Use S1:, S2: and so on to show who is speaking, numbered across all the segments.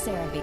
S1: Cerebi.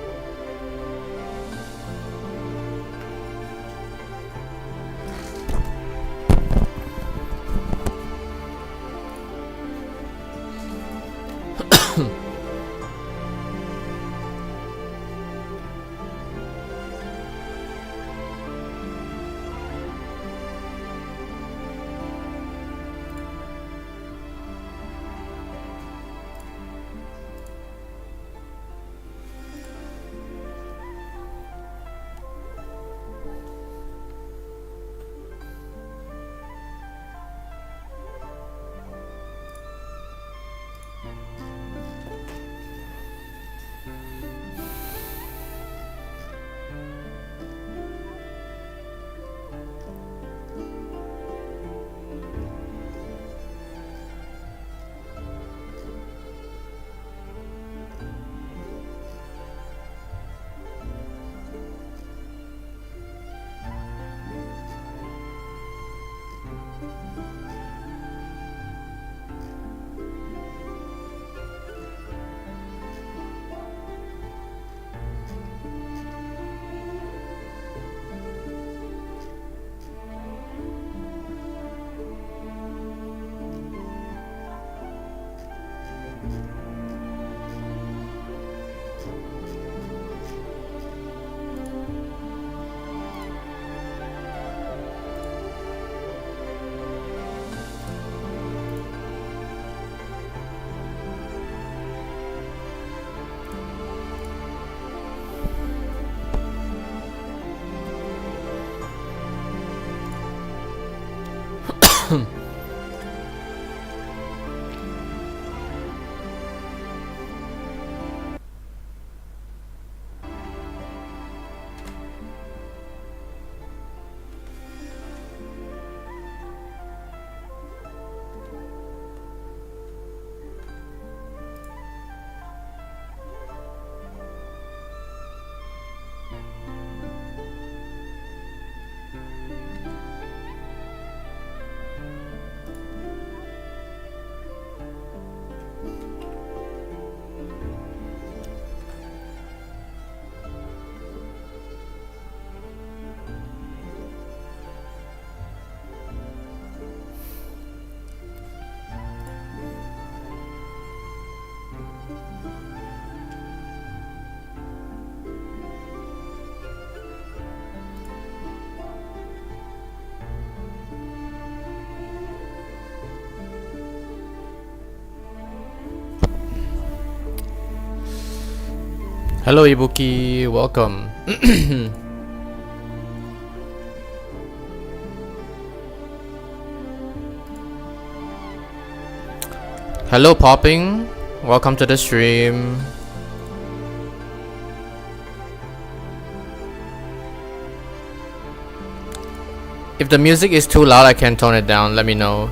S2: Hello Ibuki, welcome. Hello Popping, welcome to the stream. If the music is too loud, I can tone it down, let me know.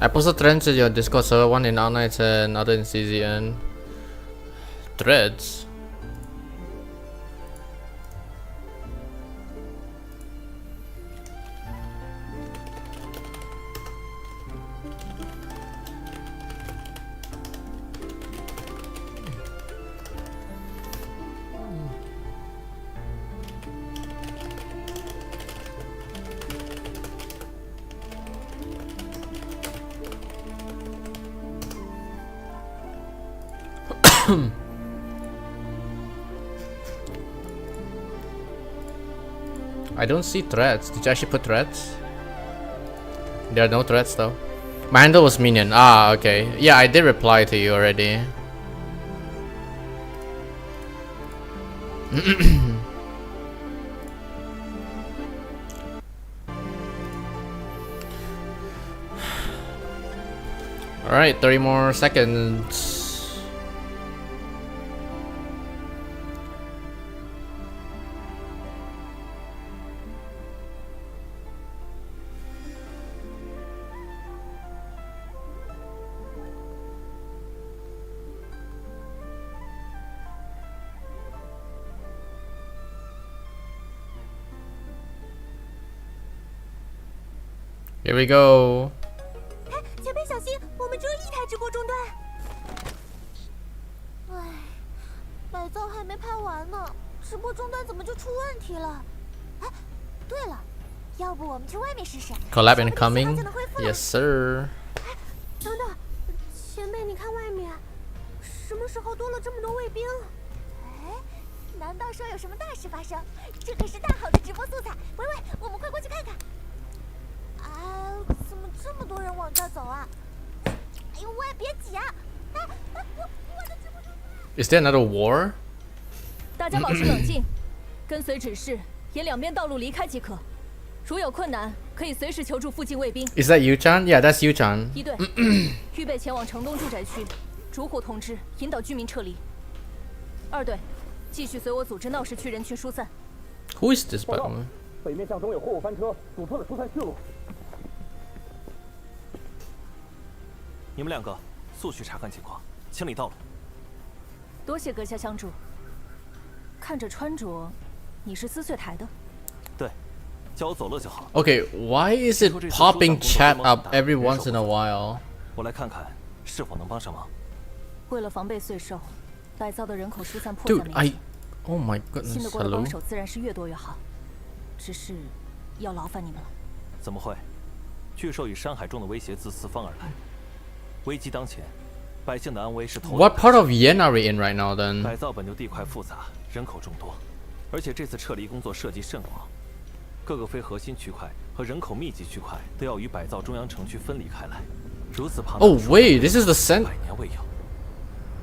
S2: I posted threads in your Discord server, one in ARKNIGHTS and other in CZN. Threads? I don't see threads. Did you actually put threads? There are no threads though. My handle was minion. Ah, okay. Yeah, I did reply to you already. All right, 30 more seconds. Here we go.
S1: 前辈小心，我们只有一台直播终端。唉，改造还没拍完呢，直播终端怎么就出问题了？哎，对了，要不我们去外面试试
S2: Collab incoming. Yes, sir.
S1: 等等，前辈，你看外面，什么时候多了这么多卫兵？哎，难道说有什么大事发生？这可是大好的直播素材。喂，我们快过去看看。哎，怎么这么多人往这儿走啊？哎呦喂，别挤啊！哎，我的直播中断。
S2: Is there another war?
S3: 大家保持冷静，跟随指示，沿两边道路离开即可。如有困难，可以随时求助附近卫兵。
S2: Is that Yu-chan? Yeah, that's Yu-chan.
S3: 一队，预备前往城东住宅区，烛火通知，引导居民撤离。二队，继续随我组织闹市区人群疏散。
S2: Who is this by
S4: 北面向中有货物翻车，堵住了疏散去路。
S5: 你们两个速去查看情况，清理道路。
S3: 多谢阁下相助。看这穿着，你是撕碎台的？
S5: 对，叫我走了就好。
S2: Okay, why is it popping chat up every once in a while?
S5: 我来看看是否能帮上忙。
S3: 为了防备岁兽，百造的人口疏散迫在
S2: Dude,
S3: 眉睫。
S2: Oh my
S3: 信
S2: goodness,
S3: 得过的
S2: hello?
S3: 帮手自然是越多越好。只是，要劳烦你们了。
S5: 怎么会？巨兽以山海中的威胁自四方而来，危机当前，百姓的安危是头。
S2: What part of Yen are we in right now then?
S5: 改造本就地块复杂，人口众多，而且这次撤离工作涉及甚广，各个非核心区块和人口密集区块都要与百造中央城区分离开来。如此庞大的
S2: Oh wait, this is the
S5: 100年未有，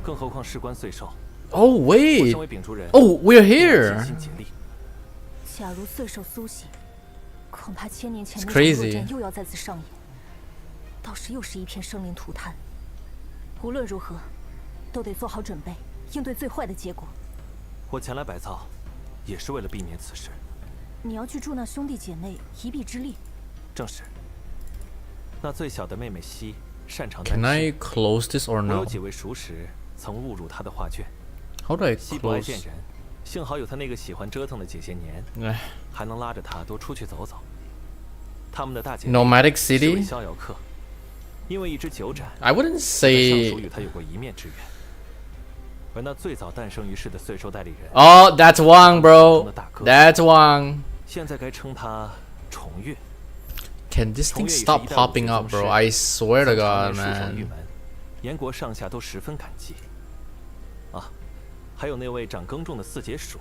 S5: 更何况事关岁兽。
S2: Oh
S5: 我
S2: wait.
S5: 身为秉烛人，
S2: Oh, we're
S5: 尽
S2: here.
S5: 心竭力。
S3: 假如岁兽苏醒，恐怕千年前
S2: It's
S3: 那场
S2: crazy.
S3: 恶战又要再次上演，到时又是一片生灵涂炭。无论如何，都得做好准备，应对最坏的结果。
S5: 我前来百造，也是为了避免此事。
S3: 你要去助那兄弟姐妹一臂之力。
S5: 正是。那最小的妹妹西擅长
S2: Can
S5: 单
S2: I
S5: 诗，
S2: close this or
S5: 我有
S2: no?
S5: 几位熟识曾误入她的画卷。
S2: How do I
S5: 西不爱
S2: close?
S5: 见人，幸好有她那个喜欢折腾的姐姐年，
S2: 哎
S5: 还能拉着她多出去走走。他们的大姐
S2: Nomadic
S5: 是位
S2: city?
S5: 逍遥客，因为一只酒盏，
S2: I wouldn't
S5: 我的上
S2: say.
S5: 属与她有过一面之缘。而那最早诞生于世的岁兽代理人，
S2: Oh, that's Wang, bro. That's Wang.
S5: 现在该称他重月。
S2: Can this thing stop popping up, bro? I swear to God,
S5: 树上玉
S2: man.
S5: 门，燕国上下都十分感激。啊，还有那位掌耕种的四节鼠，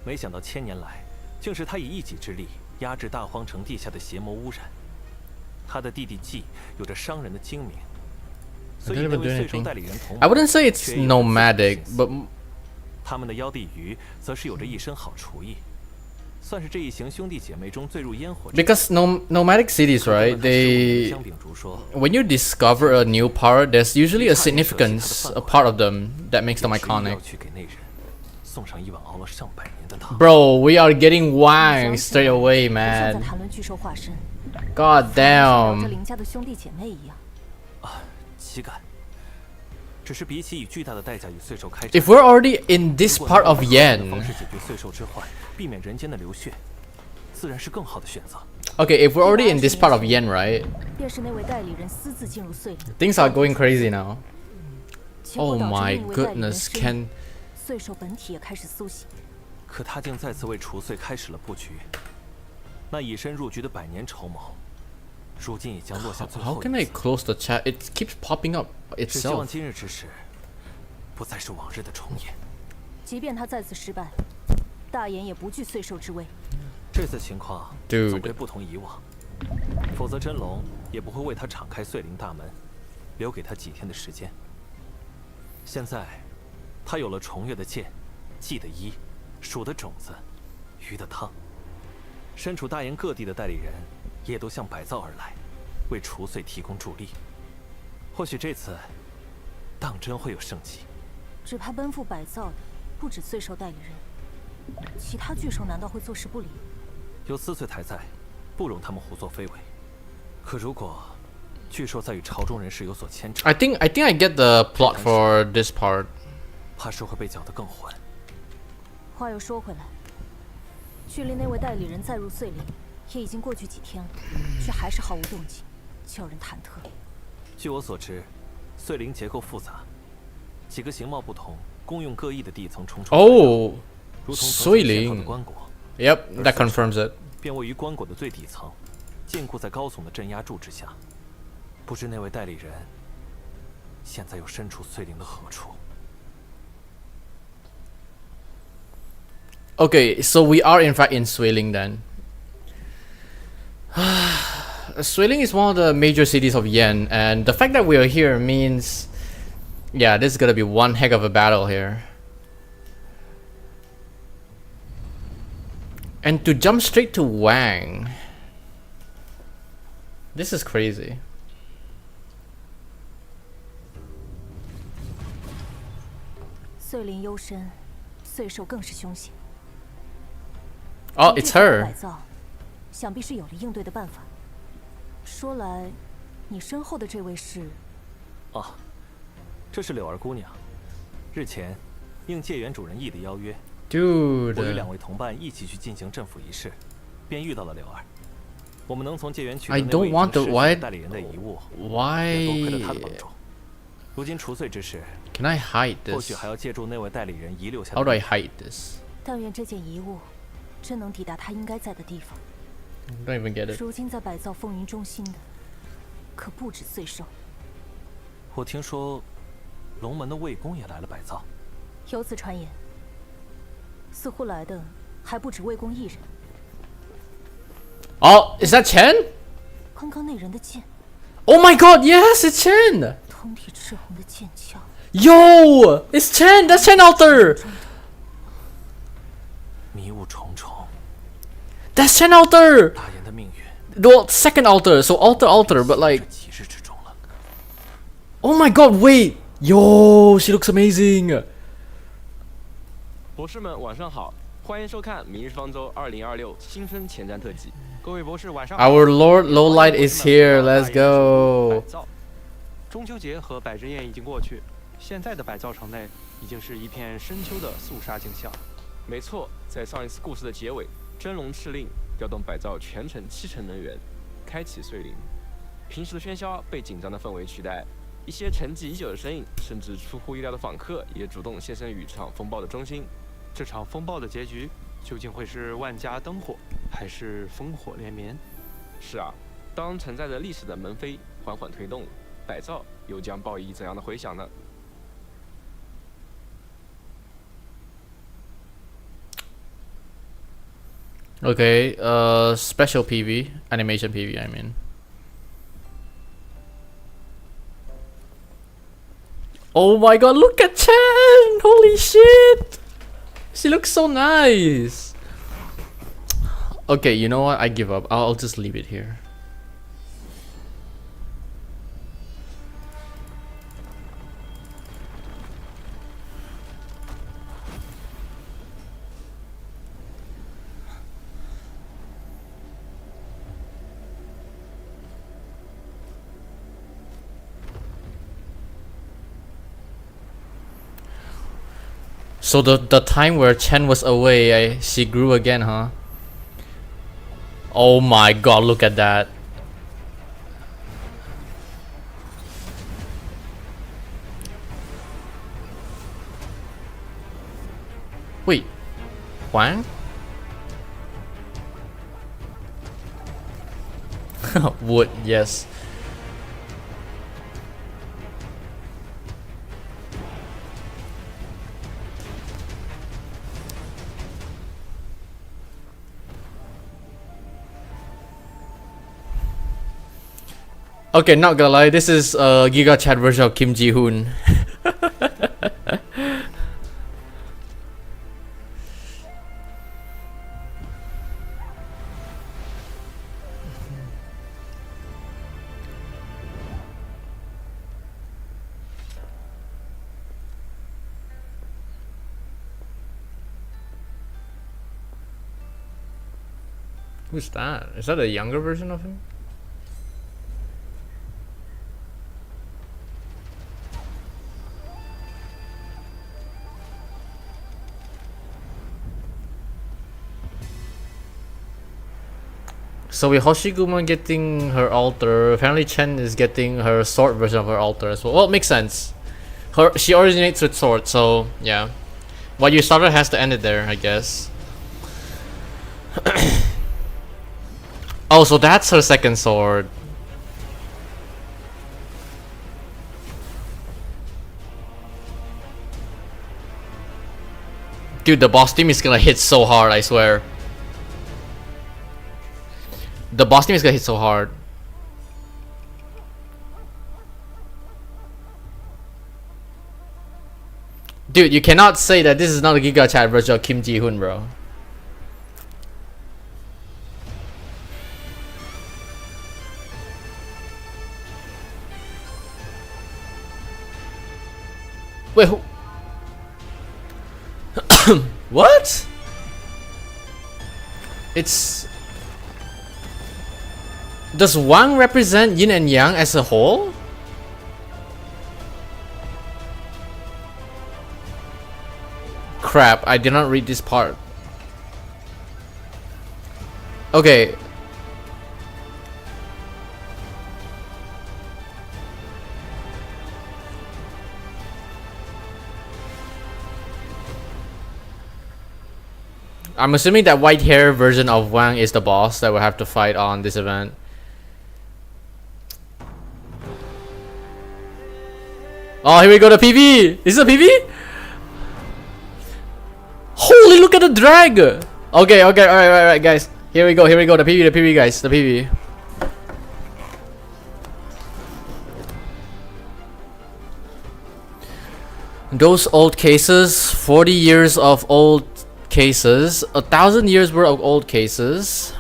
S5: 没想到千年来，竟是他以一己之力压制大荒城地下的邪魔污染。他的弟弟季有着商人的精明，所以
S2: I didn't
S5: 那
S2: even do
S5: 位岁兽
S2: anything.
S5: 代理人同
S2: I wouldn't say it's
S5: 却也有自己的
S2: nomadic,
S5: 心思
S2: but
S5: 他们的妖帝鱼则是有着一身好厨艺，算是这一行兄弟姐妹中最入烟火之。
S2: because nomadic cities, right? They
S5: 香秉烛说，
S2: when you discover a new part, there's usually a significance, a part of them that makes them
S5: 有时又要
S2: iconic.
S5: 去给那人送上一碗熬了上百年的汤。
S2: Bro, we are getting Wang straight away,
S3: 不像在
S2: man.
S3: 谈论巨兽化身，
S2: God
S3: 这
S2: damn.
S3: 邻家的兄弟姐妹一样。
S5: 岂敢？只是比起以巨大的代价与岁兽开战，
S2: If we're already in this
S5: 如果
S2: part
S5: 能
S2: of
S5: 用更好的方
S2: Yen,
S5: 式解决岁兽之患，避免人间的流血，自然是更好的选择。
S2: okay, if we're already in this part of Yen, right?
S3: 便是那位代理人私自进入碎林，
S2: Things are going crazy now.
S3: 结果
S2: Oh
S3: 导致
S2: my
S3: 另一位代理人
S2: goodness,
S3: 失忆
S2: can
S3: 岁兽本体也开始苏醒。
S5: 可他竟再次为除岁开始了布局。那以身入局的百年筹谋，如今已将落下最
S2: how
S5: 后
S2: can
S5: 一
S2: I
S5: 字。
S2: close the chat? It keeps popping up
S5: 只希望
S2: itself.
S5: 今日之事，不再是往日的重演。
S3: 即便他再次失败，大言也不惧岁兽之威。
S5: 这次情况
S2: Dude
S5: 总归不同以往，否则真龙也不会为他敞开碎灵大门，留给他几天的时间。现在，他有了重月的剑，季的衣，鼠的种子，鱼的汤。身处大燕各地的代理人，也都向百造而来，为除岁提供助力。或许这次当真会有胜机。
S3: 只怕奔赴百造的不止岁兽代理人，其他巨兽难道会坐视不理？
S5: 有司岁台在，不容他们胡作非为。可如果巨兽在与朝中人士有所牵扯，
S2: I think I get the plot for this part.
S5: 怕是会被搅得更混。
S3: 话又说回来，距离那位代理人再入碎灵，也已经过去几天了，却还是毫无动静，叫人忐忑。
S5: 据我所知，碎灵结构复杂，几个形貌不同、功用各异的地层重重。
S2: Oh,
S5: 如同
S2: 碎灵
S5: 的棺椁。
S2: Yep, that confirms it.
S5: 便位于棺椁的最底层，禁锢在高耸的镇压柱之下。不知那位代理人现在又身处碎灵的何处
S2: ？Okay, so we are in fact in Suiling then. Suiling is one of the major cities of Yen, and the fact that we are here means, yeah, this is gonna be one heck of a battle here. And to jump straight to Wang, this is crazy.
S3: 碎灵幽深，岁兽更是凶险。
S2: Oh, it's her.
S3: 改造，想必是有了应对的办法。说来，你身后的这位是？
S5: 啊，这是柳儿姑娘。日前，应界原主人义的邀约，我与
S2: Dude.
S5: 两位同伴一起去进行镇府仪式，便遇到了柳儿。我们能从界原取得
S2: I
S5: 那
S2: don't
S5: 位已
S2: want
S5: 经
S2: the
S5: 逝去
S2: why
S5: 的代理人的遗物，
S2: why
S5: 也多亏了他的帮助。如今除岁之事，
S2: can I hide
S5: 或
S2: this?
S5: 许还要借助那位代理人遗留下的。
S2: How do I hide this?
S3: 但愿这件遗物真能抵达他应该在的地方。
S2: Don't even get it.
S3: 如今在百造风云中心的，可不止岁兽。
S5: 我听说，龙门的卫公也来了百造。
S3: 有此传言，似乎来的还不止魏公一人。
S2: Oh, is that Chen?
S3: 刚刚那人的剑，
S2: Oh my god, yes, it's Chen!
S3: 通体赤红的剑鞘，
S2: Yo! It's Chen! That's Chen Alter!
S5: 迷雾重重，
S2: That's Chen Alter!
S5: 大人的命运
S2: The second altar, so altar, but
S5: 这
S2: like...
S5: 几日之中了。
S2: Oh my god, wait! Yo, she looks amazing!
S6: 博士们晚上好，欢迎收看《明日方舟2026新春前瞻特辑》。各位博士晚上好。
S2: Our Lord Lowlight is here, let's go!
S6: 百造中秋节和百日宴已经过去，现在的百造城内已经是一片深秋的肃杀景象。没错，在上一次故事的结尾，真龙敕令调动百造全城70%能源，开启岁灵。平时的喧嚣被紧张的氛围取代，一些沉寂已久的身影，甚至出乎意料的访客也主动现身于这场风暴的中心。这场风暴的结局究竟会是万家灯火，还是烽火连绵？是啊，当承载着历史的门扉缓缓推动，百造又将报以怎样的回响呢？
S2: Okay, special PV, animation PV, I mean. Oh my god, look at Chen! Holy shit! She looks so nice! Okay, you know what? I give up. I'll just leave it here. So the time where Chen was away, she grew again, huh? Oh my god, look at that. Wait, Wang? Wood, yes. Okay, not gonna lie, this is Giga Chat version of Kim Ji Hoon. Who's that? Is that a younger version of him? So with Hoshiguma getting her altar, apparently Chen is getting her sword version of her altar as well. Well, it makes sense. She originates with sword, so yeah. What you started has to end it there, I guess. Oh, so that's her second sword. Dude, the boss team is gonna hit so hard, I swear. The boss team is gonna hit so hard. Dude, you cannot say that this is not a Giga Chat version of Kim Ji-hoon, bro. Wait, who? What? It's... Does Wang represent Yin and Yang as a whole? Crap, I did not read this part. Okay. I'm assuming that white hair version of Wang is the boss that we'll have to fight on this event. Oh, here we go, the PV! Is it a PV? Holy, look at the drag! Okay, alright, guys. Here we go, the PV, guys, the PV. Those old cases, 40 years of old cases, 1,000 years worth of old cases.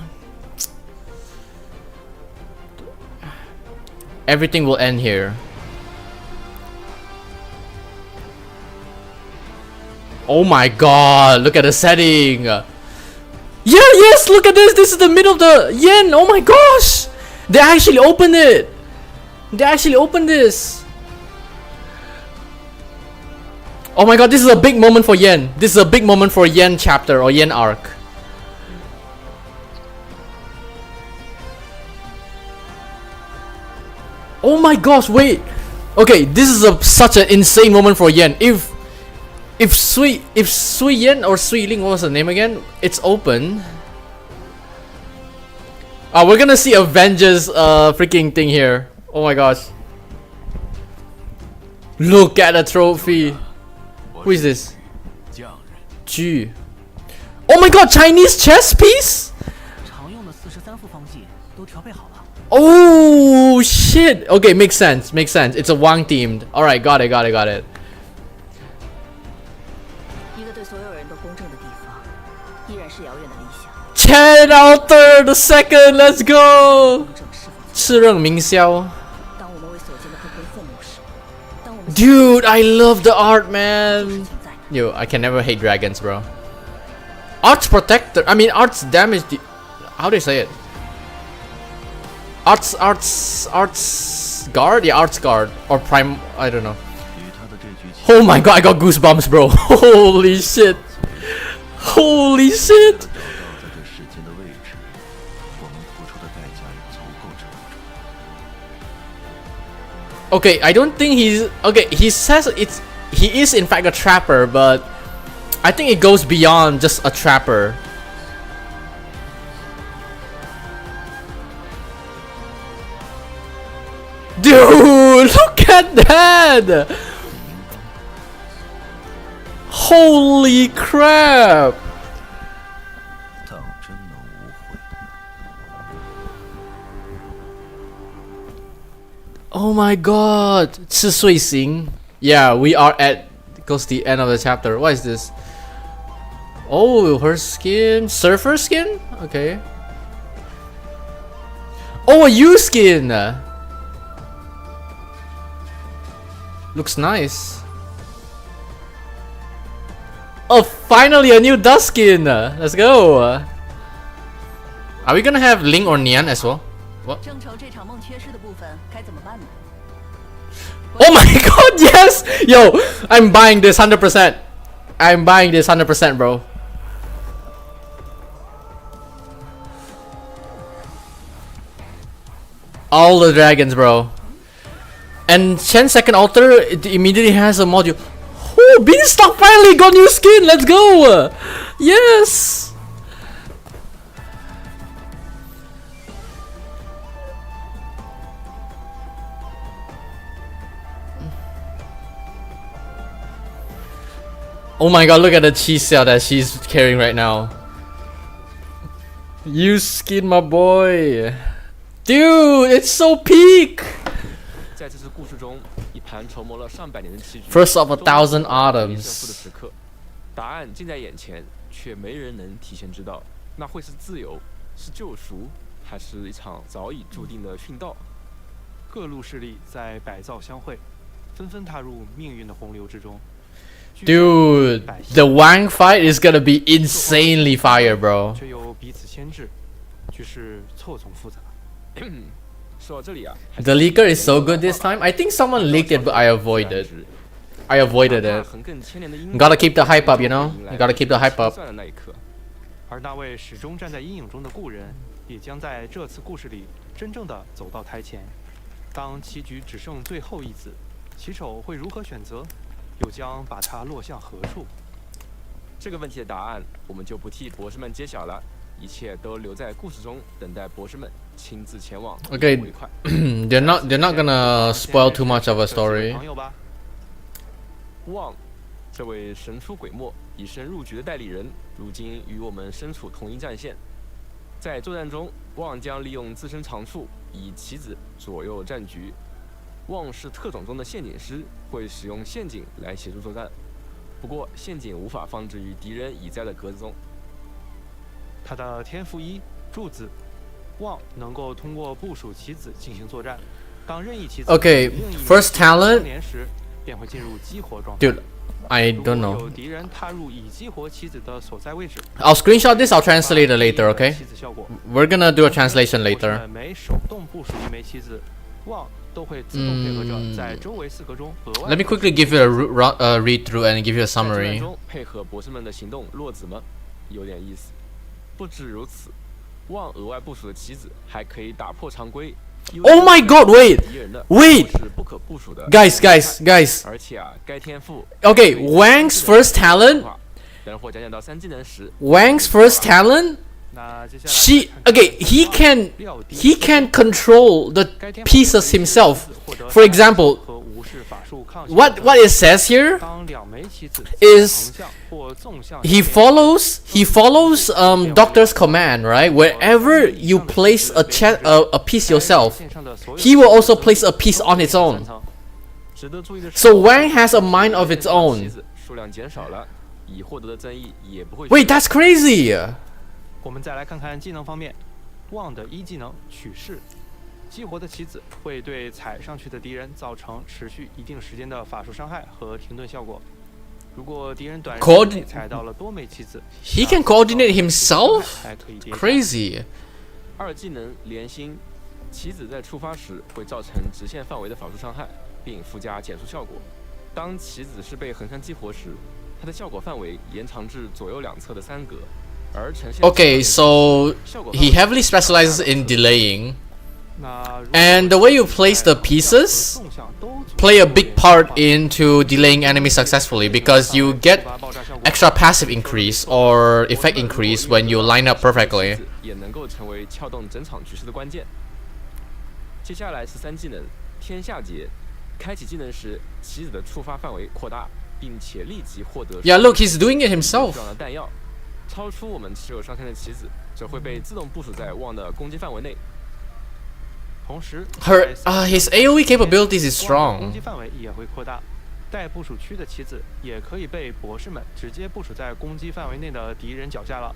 S2: Everything will end here. Oh my god, look at the setting. Yeah, yes, look at this. This is the middle of the yen. Oh my gosh. They actually opened it. They actually opened this. Oh my god, this is a big moment for yen. This is a big moment for yen chapter or yen arc. Oh my gosh, wait. Okay, this is such an insane moment for yen. If Sui Yen or Sui Ling, what was the name again? It's open. We're gonna see Avengers freaking thing here. Oh my gosh. Look at the trophy. Who is this? Ju. Oh my god, Chinese chess piece? Oh shit. Okay, makes sense. It's a Wang themed. Alright, got it. Chen Alter the second, let's go! 赤刃明宵. Dude, I love the art, man. Yo, I can never hate dragons, bro. Arts protector. I mean, arts damage. How do you say it? Arts guard? Yeah, arts guard or prime. I don't know. Oh my god, I got goosebumps, bro. Holy shit. Holy shit. Okay, I don't think he's okay. He says he is in fact a trapper, but I think it goes beyond just a trapper. Dude, look at that! Holy crap! Oh my god! 是睡醒. Yeah, we are at goes the end of the chapter. What is this? Oh, her skin, surfer skin. Okay. Oh, a U skin. Looks nice. Oh, finally a new dust skin. Let's go. Are we gonna have Ling or Nian as well? What?
S3: 正愁这场梦缺失的部分该怎么办呢？
S2: Oh my god, yes! Yo, I'm buying this 100%. I'm buying this 100%, bro. All the dragons, bro. And Shen's second altar it immediately has a module. Oh, Beanstalk finally got new skin. Let's go. Yes. Oh my god, look at the cheese cell that she's carrying right now. You skin, my boy. Dude, it's so peak.
S6: 在这次故事中，一盘筹谋了上百年的棋局
S2: First of 1,000
S6: 胜负
S2: autumns.
S6: 的时刻，答案近在眼前，却没人能提前知道，那会是自由，是救赎，还是一场早已注定的殉道？
S7: 各路势力在百造相会，纷纷踏入命运的洪流之中。
S2: Dude, the Wang fight is gonna be insanely fire, bro.
S7: 却又彼此牵制，局势错综复杂。
S6: 说到这里啊，
S2: The leaker is so good this time. I think someone leaked it, but I avoided. I avoided it.
S6: 横亘千年的阴
S2: You gotta keep the hype up, you know? You gotta keep the hype up.
S6: 算的那一刻，
S7: 而那位始终站在阴影中的故人，也将在这次故事里真正的走到台前。当棋局只剩最后一子，棋手会如何选择？又将把它落向何处？
S6: 这个问题的答案，我们就不替博士们揭晓了，一切都留在故事中，等待博士们亲自前往。
S2: Okay, they're not gonna spoil too much of a story.
S7: 朋友吧，
S6: 旺，这位神出鬼没、以身入局的代理人，如今与我们身处同一战线。在作战中，旺将利用自身长处，以棋子左右战局。旺是特种中的陷阱师，会使用陷阱来协助作战。不过，陷阱无法放置于敌人已在的格子中。
S7: 他的天赋一柱子，旺能够通过部署棋子进行作战。当任意棋子
S2: Okay,
S7: 与另一名
S2: first talent.
S7: 相连时，便会进入激活状态。
S2: Dude, I
S7: 如
S2: don't
S7: 果
S2: know.
S7: 有敌人踏入已激活棋子的所在位置，
S2: I'll screenshot this. I'll translate it later. Okay.
S7: 棋子效果。
S2: We're gonna do a translation
S7: 博士
S2: later.
S7: 们每手动部署一枚棋子，旺都会自动配合着在周围4格中额外。
S2: Let me quickly give you a read through and give you a
S6: 在作战
S2: summary.
S6: 中配合博士们的行动落子吗？有点意思。不止如此，旺额外部署的棋子还可以打破常规。
S2: Oh my god, wait!
S6: 敌人的
S2: Wait!
S6: 是不可部署的
S2: Guys.
S6: 而且啊，该天赋
S2: Okay, Wang's first talent.
S6: 等会讲讲到3技能时
S2: Wang's first talent.
S7: 那接下来
S2: She okay. He can control the pieces himself. For example,
S7: 和无视法术抗性
S2: what it says here
S7: 当两枚棋子
S2: is
S7: 横向或纵向
S2: he follows Doctor's command, right? Wherever you place a piece yourself,
S7: 线上的所有
S2: he will also place a piece on its own.
S6: 值得注意的是
S2: So Wang has a mind of its
S6: 棋
S2: own.
S6: 子数量减少了，已获得的增益也不会
S2: Wait, that's crazy.
S7: 我们再来看看技能方面，旺的一技能取势，激活的棋子会对踩上去的敌人造成持续一定时间的法术伤害和停顿效果。如果敌人短时间内踩到了多枚棋子，
S2: He can coordinate himself.
S7: 还可以叠加
S2: Crazy.
S6: 二技能连心，棋子在触发时会造成直线范围的法术伤害，并附加减速效果。当棋子是被横向激活时，它的效果范围延长至左右两侧的3格，而呈现
S2: Okay, so
S6: 效果
S2: he heavily specializes in delaying,
S7: 那如果
S2: and the way you place the pieces
S7: 纵向都足
S2: play a
S7: 够
S2: big part into delaying enemies successfully because you get
S7: 触发爆炸效果
S2: extra passive increase or effect increase when you line up perfectly.
S6: 也能够成为撬动整场局势的关键。接下来是3技能天下劫，开启技能时，棋子的触发范围扩大，并且立即获得
S2: Yeah, look, he's doing it himself.
S6: 数量的弹药。超出我们持有上限的棋子，则会被自动部署在旺的攻击范围内。
S7: 同时
S2: His AoE capabilities is
S7: 旺的攻
S2: strong.
S7: 击范围也会扩大。待部署区的棋子也可以被博士们直接部署在攻击范围内的敌人脚下了。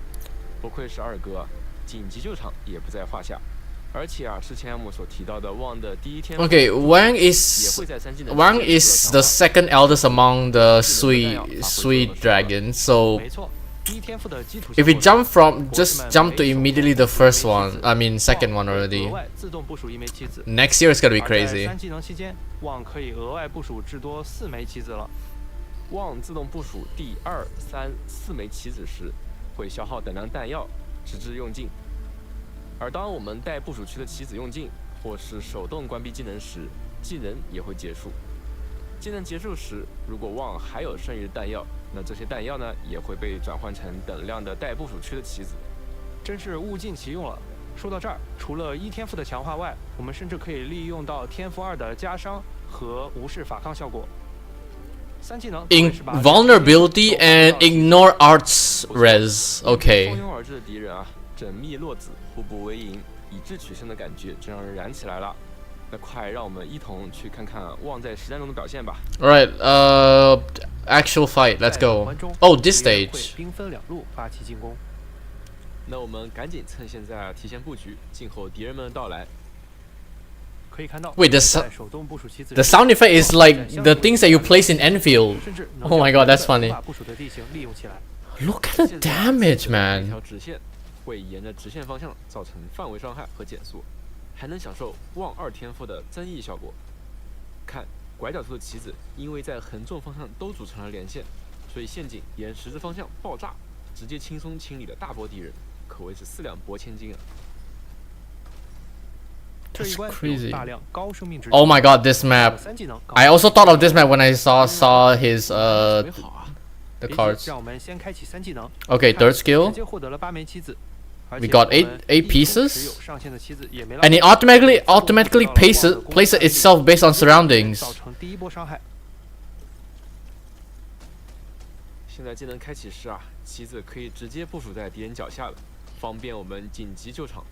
S6: 不愧是2哥，紧急救场也不在话下。而且啊，之前我们所提到的旺的第一天赋
S2: Okay, Wang
S6: 也
S2: is
S6: 会在3技能
S2: Wang
S6: 时
S2: is
S6: 得
S2: the
S6: 强化
S2: second eldest among the Sui dragon. So
S7: 没错，第一天赋的基础。
S2: If we jump from, just jump to immediately the first one. I mean, second one already.
S7: 额外自动部署1枚棋子。
S2: Next year is gonna be
S7: 而在
S2: crazy.
S7: 3技能期间，旺可以额外部署至多4枚棋子了。
S6: 旺自动部署第2、3、4枚棋子时，会消耗等量弹药，直至用尽。而当我们待部署区的棋子用尽，或是手动关闭技能时，技能也会结束。技能结束时，如果旺还有剩余的弹药，那这些弹药呢也会被转换成等量的待部署区的棋子。
S7: 真是物尽其用了。说到这儿，除了1天赋的强化外，我们甚至可以利用到天赋2的加伤和无视法抗效果。3技能
S2: Invulnerability and ignore arts res.
S6: 蜂
S2: Okay.
S6: 拥而至的敌人啊，缜密落子，互不为营，以智取胜的感觉真让人燃起来了。那快让我们一同去看看旺在实战中的表现吧。
S2: Alright, actual fight, let's go. Oh, this
S7: 敌人
S2: stage.
S7: 会兵分2路发起进攻。
S6: 那我们赶紧趁现在提前布局，静候敌人们的到来。
S7: 可以看到
S2: Wait, the
S7: 在手动部署棋子
S2: The sound effect is like the things that you place in Enfield.
S7: 甚至能
S2: Oh my god, that's
S7: 将
S2: funny.
S7: 无法部署的地形利用起来。
S2: Look at the damage,
S6: 一
S2: man.
S6: 条直线会沿着直线方向造成范围伤害和减速，还能享受旺2天赋的增益效果。看拐角处的棋子，因为在横纵方向都组成了连线，所以陷阱沿十字方向爆炸，直接轻松清理了大波敌人，可谓是4两拨千斤啊！
S7: 这一关
S2: crazy.
S7: 有大量高生命值。
S2: Oh my god, this map.
S7: 3技能
S2: I also thought of this map when I saw his
S6: 准备好啊！
S2: the
S7: 别急
S2: cards.
S7: 让我们先开启3技能。
S2: Okay,
S7: 看
S2: third skill.
S7: 直接获得了8枚棋子。而
S2: We
S7: 且
S2: got
S7: 我
S2: eight
S7: 们
S2: pieces?
S7: 持有上限的棋子也没
S2: And it automatically places itself based on surroundings.
S7: 造成第一波伤害。
S6: 现在技能开启时啊，棋子可以直接部署在敌人脚下了，方便我们紧急救场。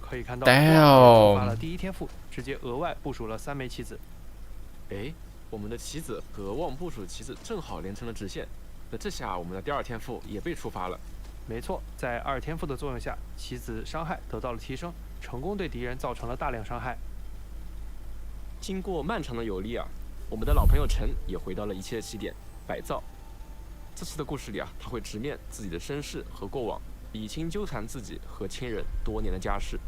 S7: 可以看到，
S2: Damn
S7: 发了第1天赋，直接额外部署了3枚棋子。
S6: 哎，我们的棋子和旺部署的棋子正好连成了直线，那这下我们的第2天赋也被触发了。
S7: 没错，在2天赋的作用下，棋子伤害得到了提升，成功对敌人造成了大量伤害。
S6: 经过漫长的游历啊，我们的老朋友陈也回到了一切的起点——百造。这次的故事里啊，他会直面自己的身世和过往，理清纠缠自己和亲人多年的家事。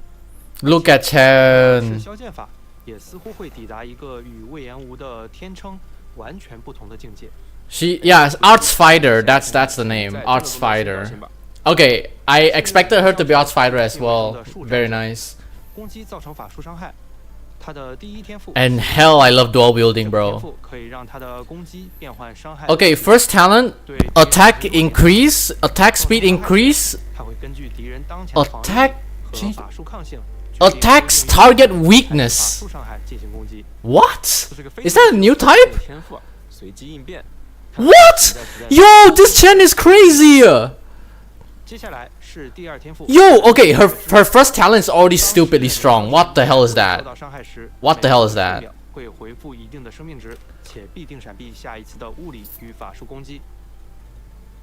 S2: Look at
S7: 是
S2: Chen.
S7: 消剑法，也似乎会抵达一个与魏延吴的天称完全不同的境界。
S2: Yeah, Arts Fighter. That's the name. Arts Fighter. Okay, I expected her to be Arts Fighter as well. Very nice.
S7: 攻击造成法术伤害，他的第1天赋。
S2: And hell, I love dual wielding,
S7: 天
S2: bro.
S7: 赋可以让他的攻击变换伤害。
S2: Okay, first talent,
S7: 对
S2: attack increase, attack speed increase,
S7: 它会根据敌人当前的防御
S2: attack
S7: 和法术抗性
S2: attacks target weakness.
S7: 法术伤害进行攻击。
S2: What?
S6: 这是个非
S2: Is
S6: 常
S2: that a new
S6: 不错的
S2: type?
S6: 天赋啊，随机应变。
S2: What? Yo, this Chen is crazy.
S7: 接下来是第2天赋。
S2: Yo, okay, her first talent is already stupidly strong. What the hell is
S7: 受
S2: that?
S7: 到伤害时
S2: What the hell is
S7: 每
S2: that?
S7: 6秒会回复一定的生命值，且必定闪避下一次的物理与法术攻击。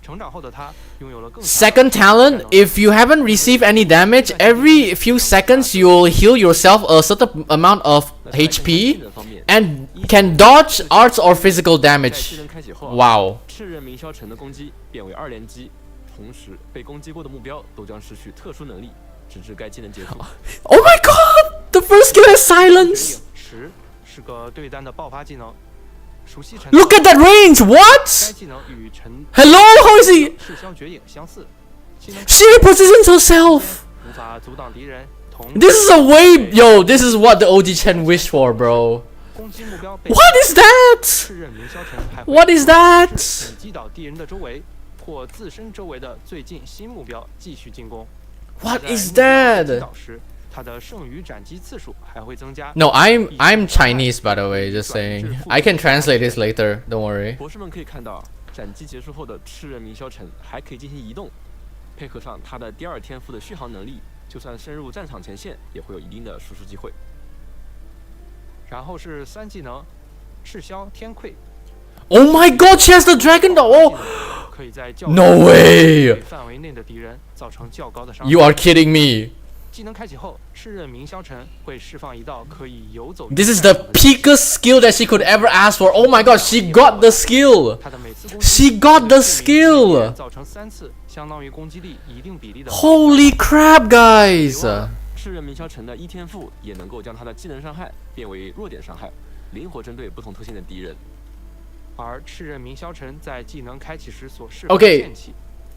S7: 成长后的他拥有了更强的
S2: Second talent, if you haven't received any damage, every few seconds you'll heal yourself a certain amount of
S6: 那再来看看技
S2: HP
S6: 能方面，
S2: and can dodge arts or physical
S6: 在技
S2: damage.
S6: 能开启后啊，
S2: Wow.
S6: 赤刃明霄城的攻击变为2连击，同时被攻击过的目标都将失去特殊能力，直至该技能结束。
S2: Oh my god! The first skill has silence!
S7: 10是个对单的爆发技能，熟悉陈
S2: Look at that range!
S7: 该
S2: What?
S7: 技能与陈
S2: Hello? How is he?
S7: 赤霄绝影相似，技能
S2: She repositions herself!
S7: 无法阻挡敌人同
S2: This is a way. Yo, this is what the OG Chen wished for, bro.
S7: 攻击目标被
S2: What is that?
S7: 赤刃明霄城还会
S2: What is that?
S7: 是击倒敌人的周围或自身周围的最近新目标继续进攻。
S2: What
S7: 在
S2: is
S7: 目标被击
S2: that?
S7: 倒时，它的剩余斩击次数还会增加。
S2: No, I'm Chinese, by the way. Just saying. I can translate this later. Don't worry.
S6: 博士们可以看到，斩击结束后的赤刃明霄城还可以进行移动，配合上他的第2天赋的续航能力，就算深入战场前线，也会有一定的输出机会。
S7: 然后是3技能，赤霄天溃。
S2: Oh my god, she has the dragon dog! Oh,
S7: 可以在较
S2: no way!
S7: 范围内的敌人造成较高的伤害。
S2: You are kidding me.
S7: 技能开启后，赤刃明霄城会释放一道可以游走。
S2: This is the peakest skill that she could ever ask for. Oh my god, she got the skill.
S7: 他的每次
S2: She got the skill.
S7: 造成3次，相当于攻击力一定比例的。
S2: Holy crap, guys!
S6: 炽热明霄尘的天赋也能够将他的技能伤害变为弱点伤害，灵活针对不同特性的敌人。
S7: 而炽热明霄尘在技能开启时所释放
S2: Okay.
S7: 剑气，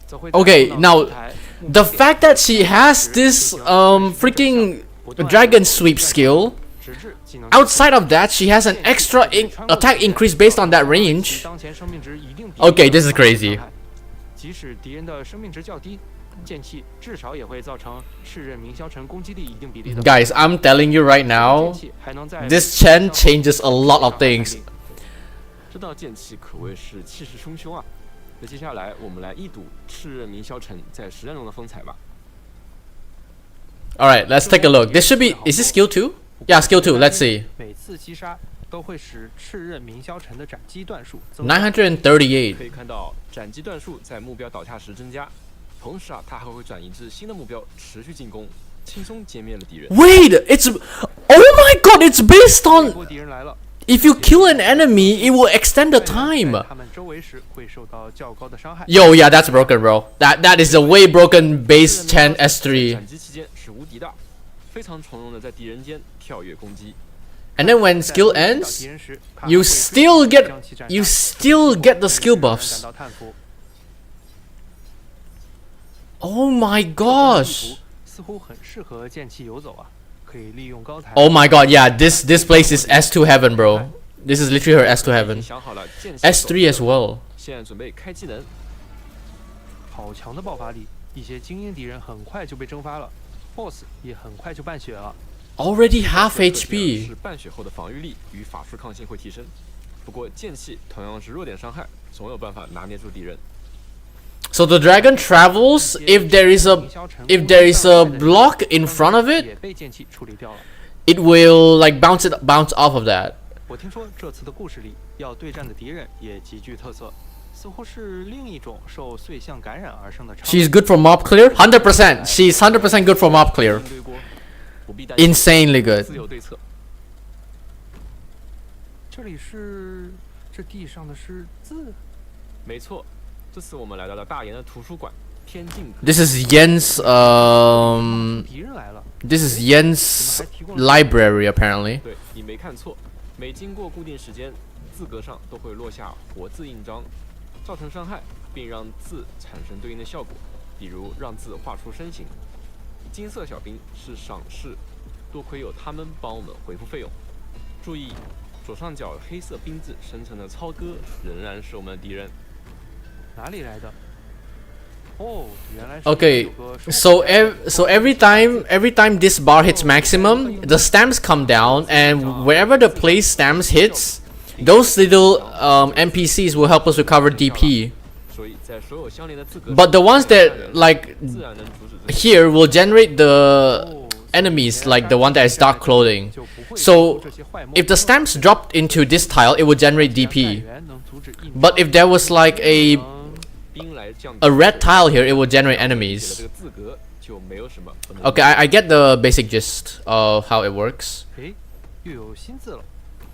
S7: 则会在
S2: Okay,
S7: 碰到
S2: now
S7: 敌台
S2: the fact that she has this freaking dragon sweep skill.
S7: 直至技能
S2: Outside of that, she has an extra attack increase based on that range.
S7: 当前生命值一定比
S2: Okay, this is crazy.
S7: 即使敌人的生命值较低，剑气至少也会造成炽热明霄尘攻击力一定比例的。
S2: Guys, I'm telling you right now,
S7: 剑气还能在
S2: this Chen changes a lot of things.
S6: 这道剑气可谓是气势汹汹啊！那接下来我们来一睹炽热明霄尘在实战中的风采吧。
S2: Alright, let's take a look. This should be. Is this skill 2? Yeah, skill 2. Let's see.
S7: 每次击杀都会使炽热明霄尘的斩击段数增
S6: 可
S2: 938.
S6: 以看到斩击段数在目标倒下时增加，同时它还会转移至新的目标，持续进攻，轻松歼灭了敌人。
S2: Wait, it's. Oh my god, it's based
S7: 一
S2: on.
S7: 波敌人来了，
S2: If you kill an enemy, it will extend the
S7: 在
S2: time.
S7: 他们周围时会受到较高的伤害。
S2: Yo, yeah, that's broken, bro. That is a way broken base Chen S3.
S6: 斩击期间是无敌的，非常从容的在敌人间跳跃攻击。
S2: And then when skill
S7: 在遇到
S2: ends,
S7: 敌人时他
S2: you
S7: 会
S2: still
S7: 将
S2: get
S7: 其斩
S2: you
S7: 杀
S2: still get the
S7: 让
S2: skill
S7: 人
S2: buffs.
S7: 感到叹服。
S2: Oh my
S7: 地
S2: gosh.
S7: 图似乎很适合剑气游走啊，可以利用高台。
S2: Oh my god, yeah, this place is S2 heaven, bro. This is literally her S2 heaven.
S6: 想好了剑气
S2: S3 as well.
S6: 现在准备开技能。
S7: 好强的爆发力，一些精英敌人很快就被蒸发了 ，BOSS 也很快就半血了。
S2: Already half
S6: 是
S2: HP.
S6: 半血后的防御力与法术抗性会提升，不过剑气同样是弱点伤害，总有办法拿捏住敌人。
S2: So the dragon travels if there is a block in front of it,
S7: 也被剑气处理掉了。
S2: it will like bounce off of that.
S7: 我听说这次的故事里要对战的敌人也极具特色，似乎是另一种受碎象感染而生的超。
S2: She's good for mob clear? 100%. She's 100% good for mob clear.
S6: 应对过，不必担心，
S2: Insanely good.
S6: 自有对策。
S7: 这里是，这地上的是字。
S6: 没错，这次我们来到了大研的图书馆，天境阁。
S2: This is Yen's
S7: 敌人来了，
S2: this is Yen's library apparently.
S6: 对，你没看错，每经过固定时间，字格上都会落下活字印章，造成伤害，并让字产生对应的效果，比如让字画出身形。金色小兵是赏识，多亏有他们帮我们回复费用。注意，左上角黑色兵字生成的操哥仍然是我们的敌人。
S7: 哪里来的？哦，原来是
S2: Okay,
S7: 有个收
S2: so every time this bar hits maximum, the stamps come down, and wherever the place stamps hits, those little NPCs will help us recover DP.
S6: 所以在所有相连的字格上，
S2: But the ones that like
S6: 自然能阻止这些
S2: here will generate the enemies like the one that is dark clothing.
S7: 就不会
S2: So
S7: 有这些坏梦
S2: if the stamps dropped into this tile, it would generate
S7: 干
S2: DP.
S7: 员能阻止印
S2: But if there was like a
S6: 兵来将
S2: a red tile here, it would generate
S6: 这
S2: enemies.
S6: 个字格就没有什么不能
S2: Okay, I get the basic gist of how it works.
S7: 哎，又有新字了，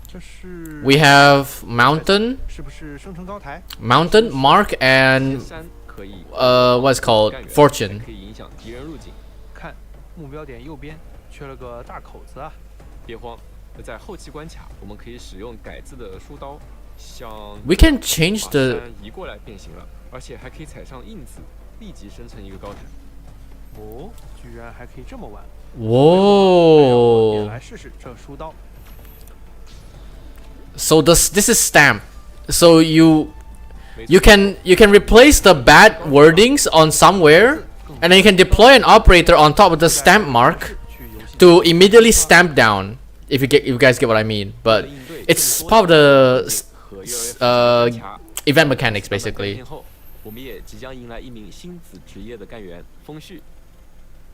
S7: 这是
S2: We have mountain,
S7: 是不是生成高台？
S2: mountain, mark, and
S6: 山可以
S2: what's called
S6: 干员
S2: fortune.
S6: 可以影响敌人入境。
S7: 看目标点右边缺了个大口子啊！
S6: 别慌，在后期关卡，我们可以使用改字的书刀，向
S2: We can change
S6: 把
S2: the
S6: 山移过来变形了，而且还可以踩上印字，立即生成一个高台。
S7: 哦，居然还可以这么玩！也
S2: whoa.
S7: 来试试这书刀。
S2: So this is stamp. So you can replace the bad wordings on somewhere, and then you can deploy an operator on top of the stamp mark
S7: 去游戏
S2: to immediately stamp down. If you guys get what I mean, but it's part of the
S6: 和1event
S2: mechanics basically.
S6: 后，我们也即将迎来一名新子职业的干员风旭。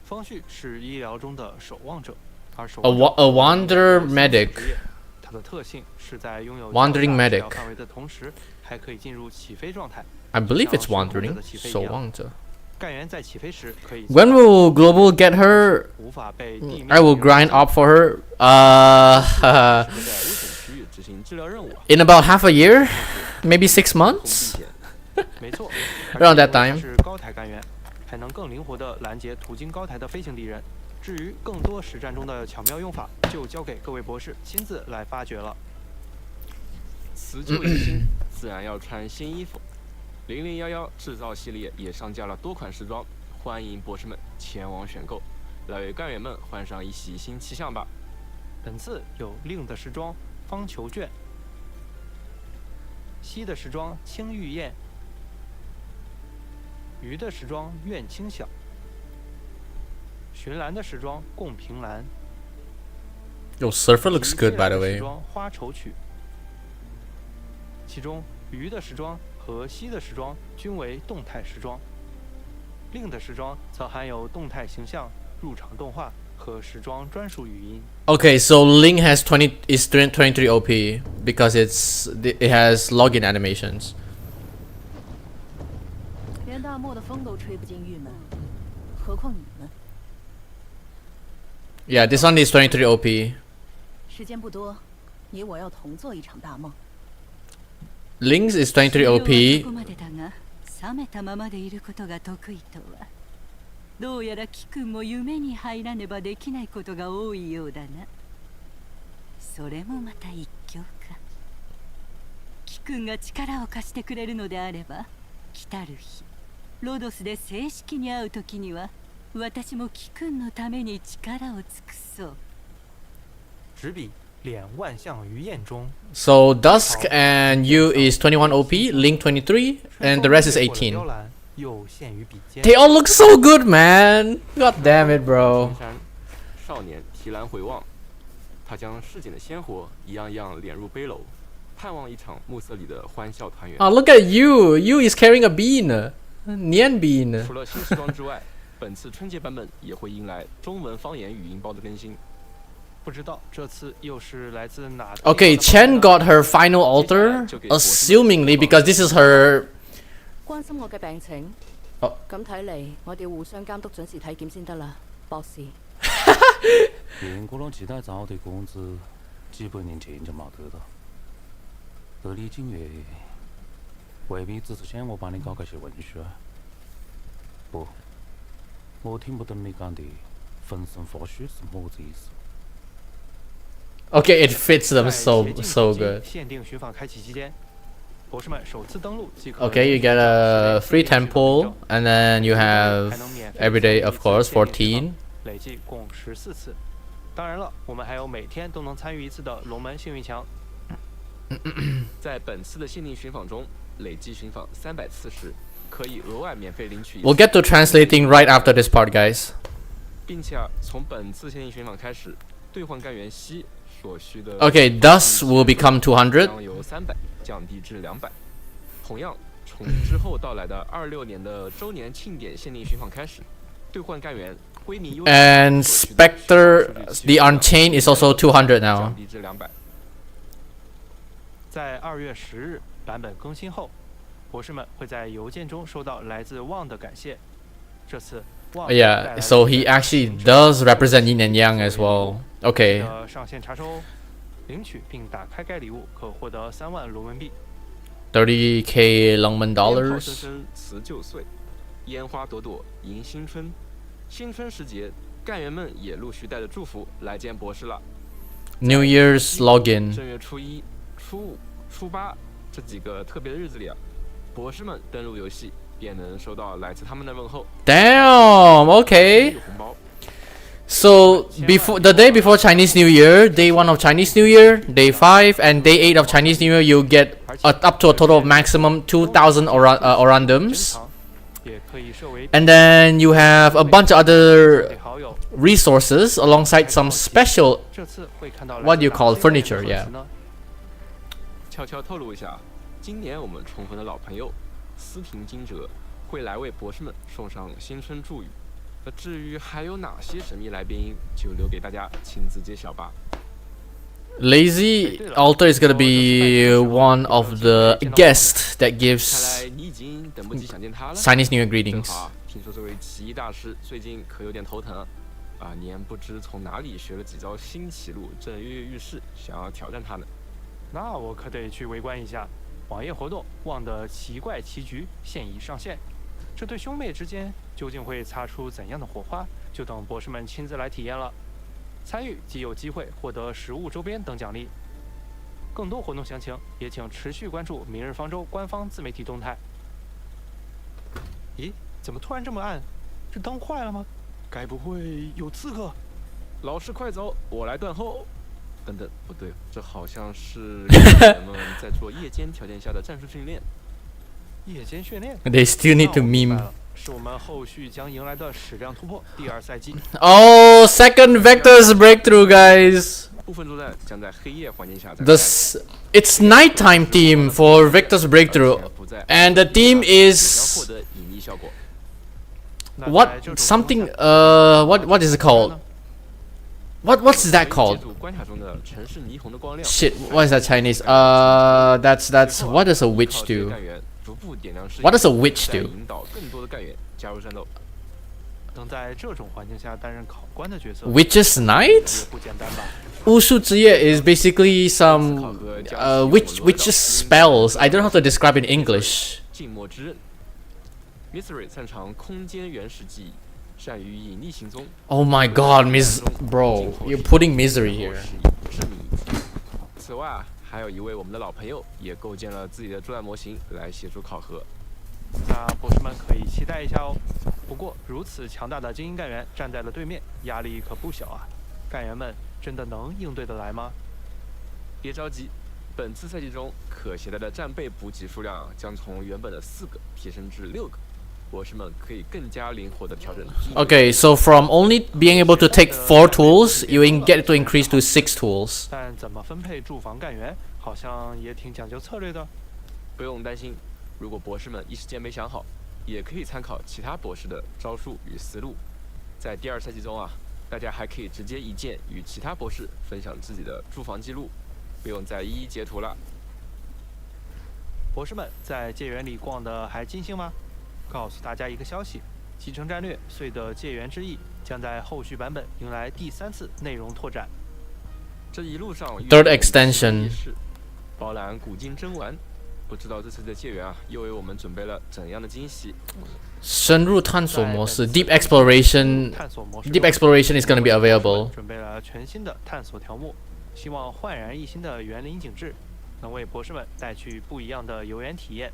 S7: 方旭是医疗中的守望者，而守
S2: A
S7: 望者
S2: wander medic.
S7: 职业它的特性是在拥有
S2: Wandering
S7: 较大治疗
S2: medic
S7: 范围的同时，还可以进入起飞状态。
S2: I believe it's
S7: 像守望者
S2: wandering.
S7: 的起飞一
S2: So
S7: 样
S2: wander.
S7: 干员在起飞时可以
S2: When will Global get her?
S7: 无法被地面
S2: I will
S7: 敌人
S2: grind up for her.
S6: 在危险区域执行治疗任务，
S2: In about half a year, maybe 6 months.
S6: 风避险
S7: 没错
S2: Around that
S7: 它
S2: time.
S7: 是高台干员，还能更灵活地拦截途经高台的飞行敌人。至于更多实战中的巧妙用法，就交给各位博士亲自来发掘了。
S6: 辞旧迎新，自然要穿新衣服。0011制造系列也上架了多款时装，欢迎博士们前往选购，来为干员们换上一袭新气象吧。
S7: 本次有令的时装方球卷，西的时装青玉燕，鱼的时装苑清晓，寻蓝的时装共平蓝。
S2: Yo, Surfer looks good, by the
S7: 时
S2: way.
S7: 装花绸曲，其中鱼的时装和西的时装均为动态时装，令的时装则含有动态形象、入场动画和时装专属语音。
S2: Okay, so Ling has 23 OP because it has login animations.
S3: 连大漠的风都吹不进玉门，何况你们？
S2: Yeah, this one is 23 OP.
S3: 时间不多，你我要同做一场大梦。
S2: Ling's is 23 OP.
S8: ここまでだが、冷めたままでいることが得意とは。どうやら貴君も夢に入らねばできないことが多いようだな。それもまた一興か。貴君が力を貸してくれるのであれば、来たる日、ロドスで正式に会う時には、私も貴君のために力を尽くそう。
S7: 执笔脸万象于燕中。
S2: So Dusk and You is 21 OP, Ling 23, and the rest is 18.
S7: 又现于笔尖。
S2: They all look so good, man. God damn it, bro.
S6: 山少年提篮回望，他将市井的鲜活一样样敛入杯篓，盼望一场暮色里的欢笑团圆。
S2: Oh, look at You. You is carrying a bean. Nian bean.
S6: 除了新时装之外，本次春节版本也会迎来中文方言语音包的更新。
S7: 不知道这次又是来自哪？
S2: Okay, Chen got her final altar, assumingly because this is her.
S3: 關心我嘅病情。
S2: 哦
S3: 咁睇嚟，我哋互相監督準時體檢先得啦，博士。
S9: 英國佬其他找的工資，幾百年前就冇得到。得李景月，未必只是想我幫你搞嗰些文書啊。不，我聽不懂你講的分身乏術是麼子意思。
S2: Okay, it fits them
S7: 在
S2: so
S7: 竭尽
S2: so
S7: 所及
S2: good.
S7: 限定寻访开启期间，博士们首次登录即可。
S2: Okay, you get a free temple, and then you have every day, of course, 14.
S7: 累计共14次。当然了，我们还有每天都能参与一次的龙门幸运墙。
S6: 在本次的限定寻访中，累计寻访300次时，可以额外免费领取一次。
S2: We'll get to translating right after this part, guys.
S6: 并且从本次限定寻访开始，兑换干员西所需的
S2: Okay, Dust will become 200.
S6: 将由300降低至200。同样，从之后到来的26年的周年庆典限定寻访开始，兑换干员辉明优
S2: And Spectre, the Unchained is also 200 now.
S6: 降低至200。
S7: 在2月10日版本更新后，博士们会在邮件中收到来自旺的感谢。这次旺
S2: Yeah, so he actually does represent Yin and Yang as well. Okay.
S7: 上线查收哦，领取并打开该礼物可获得3万龙门币。
S2: 30k Longman
S6: 烟炮声
S2: dollars.
S6: 声辞旧岁，烟花朵朵迎新春。新春时节，干员们也陆续带着祝福来见博士了。
S2: New Year's login.
S6: 正月初1、初5、初8这几个特别的日子里啊，博士们登录游戏便能收到来自他们的问候。
S2: Damn, okay.
S6: 红包。
S2: So the day before Chinese New Year, day 1 of Chinese New Year, day 5, and day 8 of Chinese New Year, you get up to a total of maximum 2,000 orandums.
S7: 也可以设为
S2: And then you have a bunch of other resources alongside some special,
S7: 这次会看到
S2: what do you call furniture? Yeah.
S6: 悄悄透露一下，今年我们重逢的老朋友思婷金哲会来为博士们送上新春祝语。那至于还有哪些神秘来宾，就留给大家亲自揭晓吧。
S2: Lazy Altar is gonna be one of the guests that
S6: 看
S2: gives
S6: 来你已经等不及想见他了。
S2: Chinese New Year
S6: 正
S2: greetings.
S6: 好啊，听说这位奇异大师最近可有点头疼啊，年不知从哪里学了几招新棋路，正跃跃欲试，想要挑战他呢。
S7: 那我可得去围观一下。网页活动旺的奇怪棋局现已上线，这对兄妹之间究竟会擦出怎样的火花，就等博士们亲自来体验了。参与即有机会获得实物周边等奖励。更多活动详情也请持续关注明日方舟官方自媒体动态。咦，怎么突然这么暗？这灯坏了吗？该不会有刺客？
S6: 老师快走，我来断后。等等，不对，这好像是人们在做夜间条件下的战术训练。
S7: 夜间训练
S2: They still need to meme.
S7: 是我们后续将迎来的矢量突破。第2赛季。
S2: Oh, second Vector's breakthrough, guys.
S6: 部分作战将在黑夜环境下。
S2: It's nighttime theme for Vector's breakthrough, and the theme is what something what is it called? What's that called? Shit, what is that Chinese? That's what does a witch do? What does a witch do?
S7: 能在这种环境下担任考官的角色
S2: Witch's Night?
S7: 不简单吧？
S2: 巫术之夜 is basically some witches spells. I don't know how to describe it in English.
S6: 静默之刃 Misery 擅长空间原始记忆，善于隐匿行踪。
S2: Oh my god, bro, you're putting misery here.
S6: 此外啊，还有一位我们的老朋友也构建了自己的作战模型来协助考核。
S7: 那博士们可以期待一下哦。不过如此强大的精英干员站在了对面，压力可不小啊。干员们真的能应对得来吗？
S6: 别着急，本次赛季中可携带的战备补给数量将从原本的4个提升至6个。博士们可以更加灵活地调整。
S2: Okay, so from only being able to take 4 tools, you can get it to increase to 6 tools.
S7: 但怎么分配驻防干员，好像也挺讲究策略的。
S6: 不用担心，如果博士们一时间没想好，也可以参考其他博士的招数与思路。在第2赛季中啊，大家还可以直接一键与其他博士分享自己的驻防记录，不用再一一截图了。
S7: 博士们在界园里逛得还尽兴吗？告诉大家一个消息，集成战略碎的界园之翼将在后续版本迎来第3次内容拓展。
S6: 这一路上
S2: Third extension
S6: 包揽古今珍玩，不知道这次的界园啊，又为我们准备了怎样的惊喜？
S2: 深入探索模式 Deep exploration is going to be available.
S7: 准备了全新的探索条目，希望焕然一新的园林景致能为博士们带去不一样的游园体验。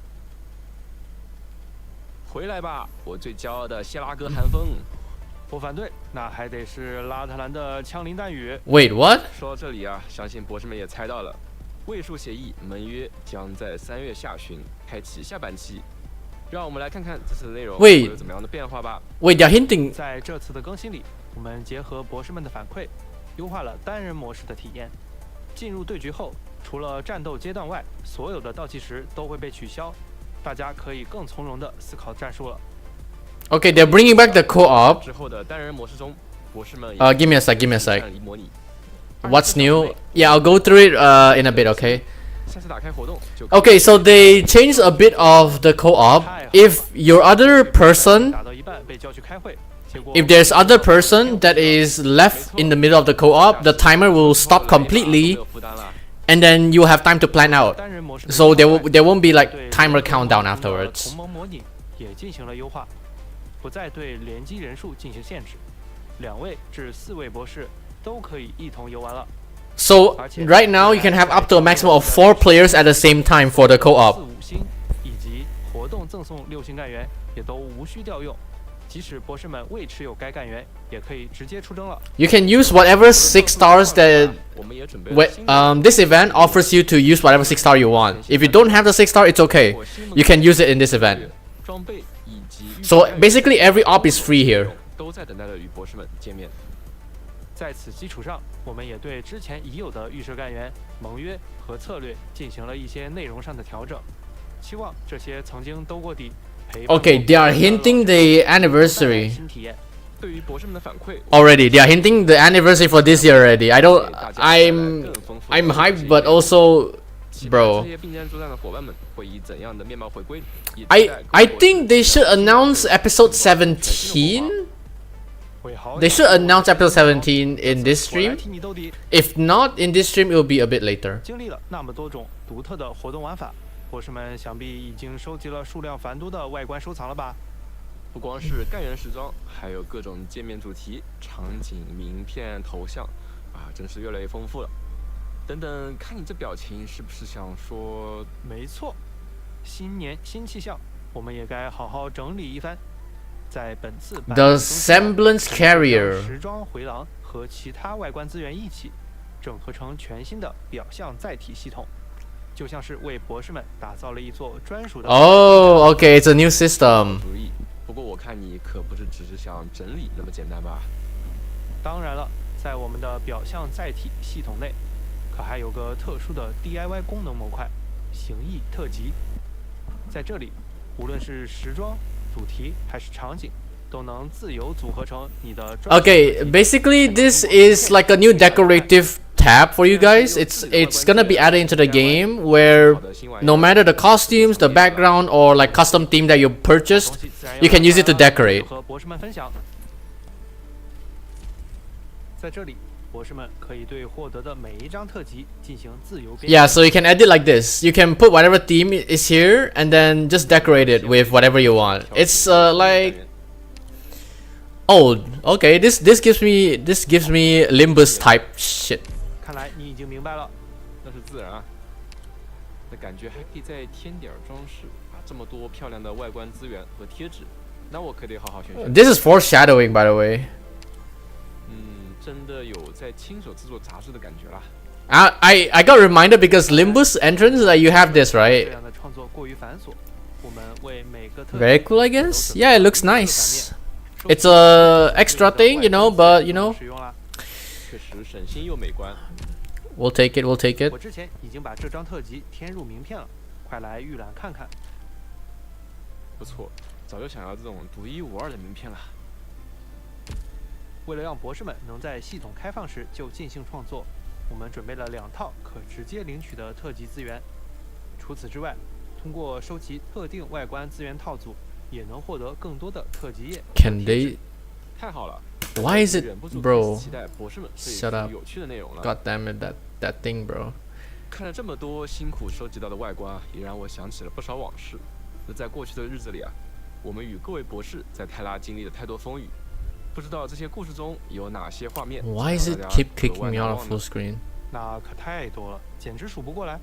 S6: 回来吧，我最骄傲的谢拉格寒风！
S7: 不反对，那还得是拉特兰的枪林弹雨。
S2: Wait, what?
S6: 说到这里啊，相信博士们也猜到了，位数协议盟约将在3月下旬开启下半期。让我们来看看这次的内容会有怎么样的变化吧。
S2: Wait, they're hinting.
S7: 在这次的更新里，我们结合博士们的反馈，优化了单人模式的体验。进入对局后，除了战斗阶段外，所有的倒计时都会被取消。大家可以更从容地思考战术了。
S2: Okay, they're bringing back the co-op.
S6: 之后的单人模式中，博士们
S2: give me a sec. What's new? Yeah, I'll go through it in a bit, okay?
S6: 下次打开活动就
S2: Okay, so they changed a bit of the co-op. If your other person,
S7: 打到一半被叫去开会，结果
S2: if there's other person that is left in the middle of the co-op, the timer will stop completely, and then you have time to plan out. So there won't be like timer countdown afterwards.
S7: 同盟模拟也进行了优化，不再对联机人数进行限制，2位至4位博士都可以一同游玩了。
S2: So right now you can have up to a maximum of 4 players at the same time for the co-op.
S7: 4、5星以及活动赠送6星干员也都无需调用，即使博士们未持有该干员，也可以直接出征了。
S2: You can use whatever 6 stars that this event offers you to use whatever 6 star you want. If you don't have the 6 star, it's okay. You can use it in this event. So basically every op is free here.
S6: 都在等待着与博士们见面。
S7: 在此基础上，我们也对之前已有的预设干员、盟约和策略进行了一些内容上的调整，期望这些曾经兜过底。
S2: Okay, they are hinting the anniversary.
S6: 对于博士们的反馈
S2: Already, they are hinting the anniversary for this year already. I'm hyped, but also, bro. I think they should announce episode 17. They should announce episode 17 in this stream. If not in this stream, it will be a bit later.
S7: 经历了那么多种独特的活动玩法，博士们想必已经收集了数量繁多的外观收藏了吧？
S6: 不光是干员时装，还有各种界面主题、场景、名片、头像，啊，真是越来越丰富了。等等，看你这表情，是不是想说？
S7: 没错，新年新气象，我们也该好好整理一番。在本次版
S2: The Semblance Carrier
S7: 时装回廊和其他外观资源一起整合成全新的表象载体系统，就像是为博士们打造了一座专属的。
S2: Oh, okay, it's a new system.
S6: 主意。不过我看你可不是只是想整理那么简单吧？
S7: 当然了，在我们的表象载体系统内，可还有个特殊的 DIY 功能模块——形意特辑。在这里，无论是时装、主题还是场景，都能自由组合成你的专属。
S2: Okay, basically this is like a new decorative tab for you guys. It's gonna be added into the game where no matter the costumes, the background, or like custom theme that you purchased, you can use it to decorate.
S7: 和博士们分享。在这里，博士们可以对获得的每一张特辑进行自由编辑。
S2: Yeah, so you can edit like this. You can put whatever theme is here and then just decorate it with whatever you want. It's like old. Okay, this gives me Limbus type shit.
S7: 看来你已经明白了。
S6: 那是自然啊。那感觉还可以再添点装饰啊，这么多漂亮的外观资源和贴纸，那我可得好好选选。
S2: This is foreshadowing, by the way.
S6: 真的有在亲手制作杂志的感觉啦。
S2: I got reminded because Limbus entrance that you have this, right?
S7: 这样的创作过于繁琐，我们为每个特
S2: Very cool, I guess. Yeah, it looks nice. It's a extra thing, you know, but you know.
S7: 使用啦。
S6: 确实省心又美观。
S2: We'll take it. We'll take it.
S7: 我之前已经把这张特辑添入名片了，快来预览看看。
S6: 不错，早就想要这种独一无二的名片了。
S7: 为了让博士们能在系统开放时就尽兴创作，我们准备了2套可直接领取的特级资源。除此之外，通过收集特定外观资源套组，也能获得更多的特级页。
S2: Can they?
S6: 太好了
S2: Why is it,
S6: 忍不住
S2: bro?
S6: 期待博士们这
S2: Shut up.
S6: 有趣的内容了。
S2: God damn it, that thing, bro.
S6: 看了这么多辛苦收集到的外观啊，也让我想起了不少往事。那在过去的日子里啊，我们与各位博士在泰拉经历了太多风雨。不知道这些故事中有哪些画面
S2: Why is it keep kicking me out of full screen?
S7: 那可太多了，简直数不过来。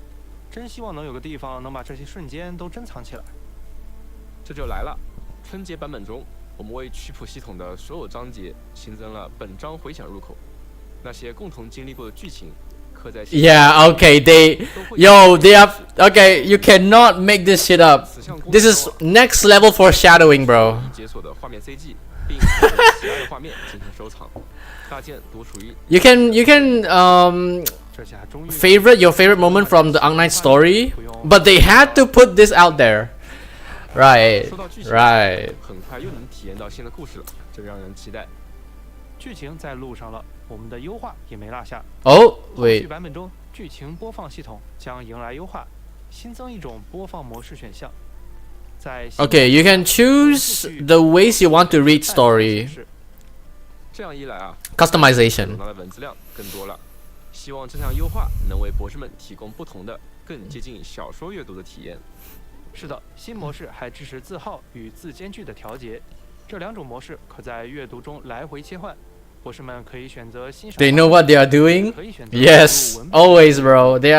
S7: 真希望能有个地方能把这些瞬间都珍藏起来。
S6: 这就来了，春节版本中，我们为曲谱系统的所有章节新增了本章回响入口，那些共同经历过的剧情刻在。
S2: Yeah, okay, they have okay. You cannot make this shit up. This is next level foreshadowing, bro.
S6: 解锁的画面 CG。并对喜爱的画面进行收藏。大件独属于
S2: You can favorite your favorite moment from the ARKNIGHTS story, but they had to put this out there. Right, right.
S6: 很快又能体验到新的故事了，这让人期待。
S7: 剧情在路上了，我们的优化也没落下。
S2: Oh,
S7: 后续
S2: wait.
S7: 版本中，剧情播放系统将迎来优化，新增一种播放模式选项。
S2: Okay, you can choose the ways you want to read story.
S6: 这样一来啊
S2: Customization.
S6: 拿的文字量更多了。希望这项优化能为博士们提供不同的、更接近小说阅读的体验。
S7: 是的，新模式还支持字号与字间距的调节，这2种模式可在阅读中来回切换。博士们可以选择欣赏。
S2: They know what they are doing. Yes, always, bro. They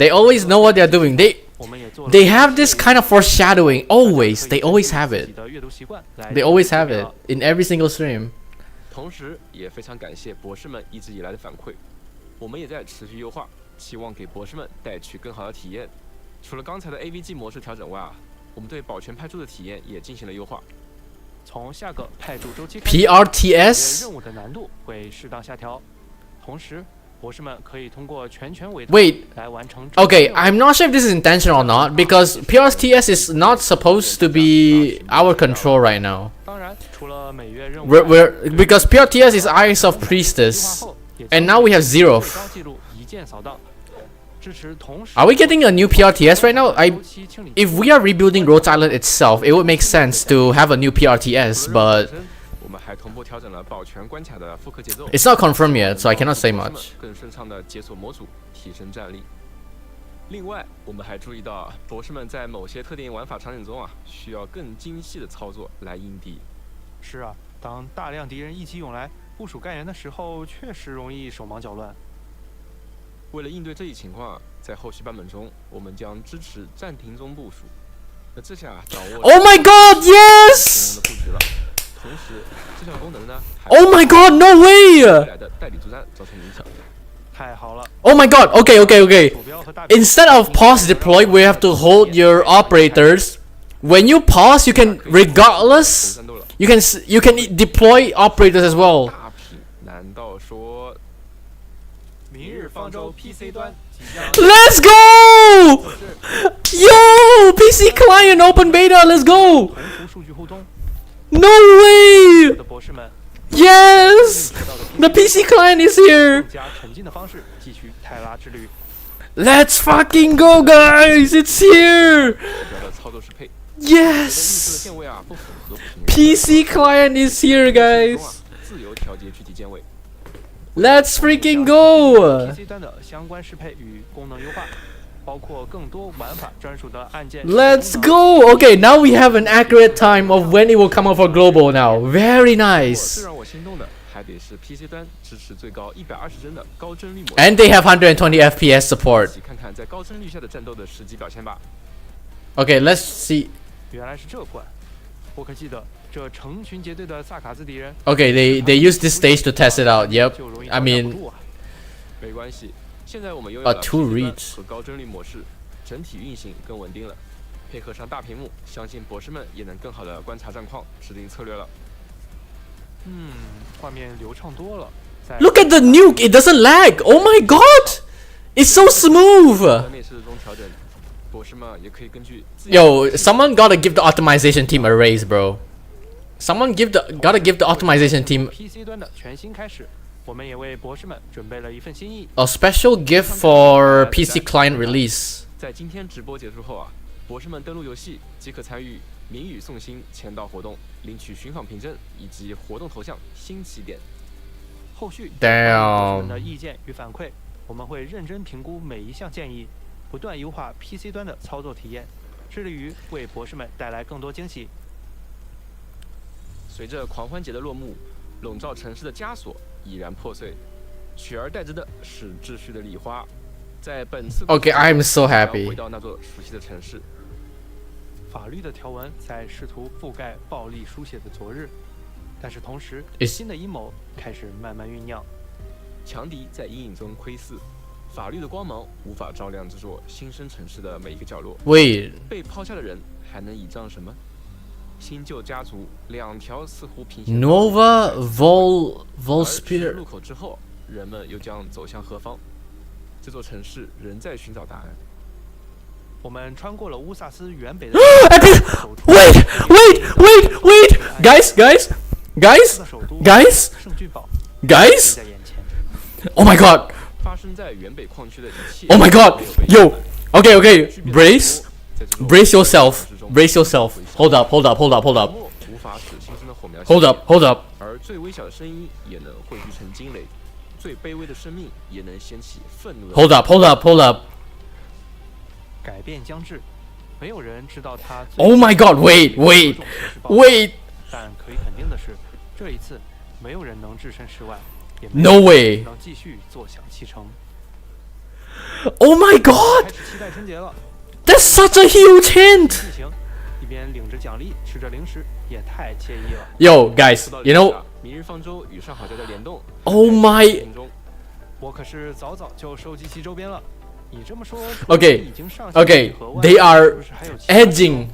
S2: always know what they are doing. They have this kind of foreshadowing. Always, they always have it. They always have it in every single stream.
S6: 同时，也非常感谢博士们一直以来的反馈，我们也在持续优化，期望给博士们带去更好的体验。除了刚才的 AVG 模式调整外啊，我们对保全派驻的体验也进行了优化。
S7: 从下个派驻周期
S2: PRTS
S7: 任务的难度会适当下调，同时博士们可以通过全委托
S2: Wait.
S7: 来完成。
S2: Okay, I'm not sure if this is intentional or not because PRTS is not supposed to be our control right now.
S7: 当然，除了每月任务
S2: Because PRTS is Eyes of Priestess, and now we have Zero. Are we getting a new PRTS right now? If we are rebuilding Rhodes Island itself, it would make sense to have a new PRTS, but it's not confirmed yet, so I cannot say much.
S6: 另外，我们还注意到，博士们在某些特定玩法场景中啊，需要更精细的操作来应敌。
S7: 是啊，当大量敌人一起涌来，部署干员的时候，确实容易手忙脚乱。
S6: 为了应对这一情况，在后续版本中，我们将支持暂停中部署。那这下掌握
S2: Oh my god, yes!
S6: 功能的布局了。同时，这项功能呢
S2: Oh my god, no way!
S6: 未来的代理作战造成影响。
S7: 太好了，
S2: Oh my god, okay, okay, okay.
S7: 鼠标和大屏
S2: Instead of pause deploy, we have to hold your operators. When you pause, you can, regardless, you can deploy operators as well.
S6: 大屏难道说
S7: 明日方舟 PC 端即将
S2: Let's go! Yo, PC client open beta, let's go!
S7: 同图数据互动？
S2: No way!
S7: 的博士们
S2: Yes! The PC client is here!
S7: 更加沉浸的方式继续泰拉之旅。
S2: Let's fucking go, guys! It's here!
S6: 主要的操作适配。
S2: Yes!
S6: 键位啊不符合
S2: PC client is here, guys!
S6: 自由调节具体键位。
S2: Let's freaking go!
S7: PC 端的相关适配与功能优化，包括更多玩法专属的按键。
S2: Let's go! Okay, now we have an accurate time of when it will come out for global now. Very
S6: 最
S2: nice.
S6: 让我心动的还得是 PC 端支持最高120帧的高帧率模式。
S2: And they have 120 FPS support.
S6: 一起看看在高帧率下的战斗的实际表现吧。
S2: Okay, let's see.
S7: 原来是这关，我可记得这成群结队的萨卡兹敌人。
S2: Okay, they use this stage to test it out. Yep. I mean,
S6: 没关系，现在我们拥有了
S2: two
S6: PC 端
S2: reads
S6: 和高帧率模式，整体运行更稳定了。配合上大屏幕，相信博士们也能更好的观察战况，制定策略了。
S7: 画面流畅多了。在
S2: look at the nuke. It doesn't lag. Oh my god! It's so smooth.
S6: 在内设中调整，博士们也可以根据自由
S2: Yo, someone gotta give the optimization team a raise, bro. Someone gotta give the optimization team
S7: PC 端的全新开始，我们也为博士们准备了一份心意。
S2: a special gift for PC client release.
S6: 在今天直播结束后啊，博士们登录游戏即可参与名语送星签到活动，领取寻访凭证以及活动头像新起点。
S7: 后续博
S2: Damn.
S7: 士们的意见与反馈，我们会认真评估每一项建议，不断优化 PC 端的操作体验，致力于为博士们带来更多惊喜。
S6: 随着狂欢节的落幕，笼罩城市的枷锁已然破碎，取而代之的是秩序的礼花。在本次
S2: Okay, I'm so
S6: 要
S2: happy.
S6: 回到那座熟悉的城市。
S7: 法律的条文在试图覆盖暴力书写的昨日，但是同时，
S2: Is-
S7: 新的阴谋开始慢慢酝酿。
S6: 强敌在阴影中窥伺，法律的光芒无法照亮这座新生城市的每一个角落。
S2: Wait,
S6: 被抛下的人还能倚仗什么？新旧家族两条似乎平行的
S2: Nova
S6: 而
S2: Volspir.
S6: 入口之后，人们又将走向何方？这座城市仍在寻找答案。
S7: 我们穿过了乌萨斯原北的
S2: Wait! Guys!
S7: 的首都
S2: Guys!
S7: 圣郡堡
S2: Guys!
S7: 在眼前。
S2: Oh my god!
S6: 发生在原北矿区的一切
S2: Oh my god!
S6: 没有被
S2: Yo! Okay,
S6: 巨变的
S2: brace!
S6: 在这座
S2: Brace yourself!
S6: 之中
S2: Brace yourself! Hold up!
S6: 无法使新生的火苗
S2: Hold up!
S6: 而最微小的声音也能汇聚成惊雷，最卑微的生命也能掀起愤怒的。
S2: Hold up!
S7: 改变将至，没有人知道他。
S2: Oh my god! Wait!
S7: 但可以肯定的是，这一次没有人能置身事外，也
S2: No
S7: 没有
S2: way
S7: 人能继续坐享其成。
S2: Oh my god!
S7: 开始期待春节了，
S2: That's such a huge hint!
S7: 进行一边领着奖励，吃着零食，也太惬意了。
S2: Yo, guys,
S6: 说到
S2: you
S6: 这
S2: know,
S6: 个明日方舟与上好佳的联动
S2: oh my,
S6: 心中
S7: 我可是早就收集齐周边了。你这么说
S2: Okay,
S7: 已经上线
S2: okay,
S7: 和外
S2: they are
S7: 是不是还有其他的
S2: edging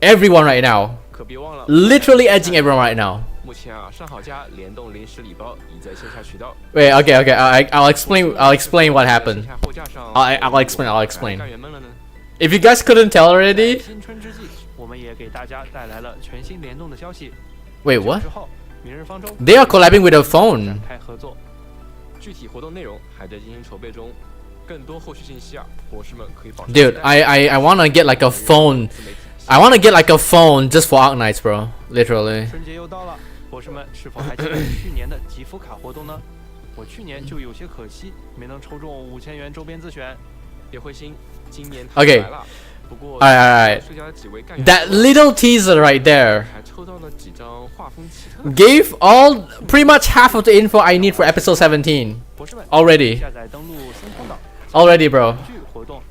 S2: everyone right now.
S6: 可别忘了
S2: Literally edging everyone right now.
S6: 目前啊，上好佳联动零食礼包已在线下渠道。
S2: Wait, okay, I'll explain what
S6: 在
S2: happened.
S6: 线下货架上
S2: I'll explain.
S6: 干员们了呢？
S2: If you guys couldn't tell already,
S7: 新春之际，我们也给大家带来了全新联动的消息。
S2: wait, what?
S7: 之后，明日方舟
S2: They are collabing with a
S7: 展
S2: phone.
S7: 开合作。
S6: 具体活动内容还在进行筹备中，更多后续信息啊，博士们可以保持
S2: Dude, I wanna get like a phone. I wanna get like a phone just for ARKNIGHTS, bro. Literally.
S7: 春节又到了，博士们是否还记得去年的集福卡活动呢？我去年就有些可惜，没能抽中5000元周边自选。
S6: 别灰心，今年
S2: Okay.
S6: 来了。不过
S2: Alright.
S6: 睡觉的几位干员
S2: That little teaser right there
S6: 还抽到了几张画风奇特的
S2: gave all pretty much half of the info I need for episode 17
S7: 博士们
S2: already.
S7: 下载登录森通岛
S2: Already, bro.
S7: 剧活动，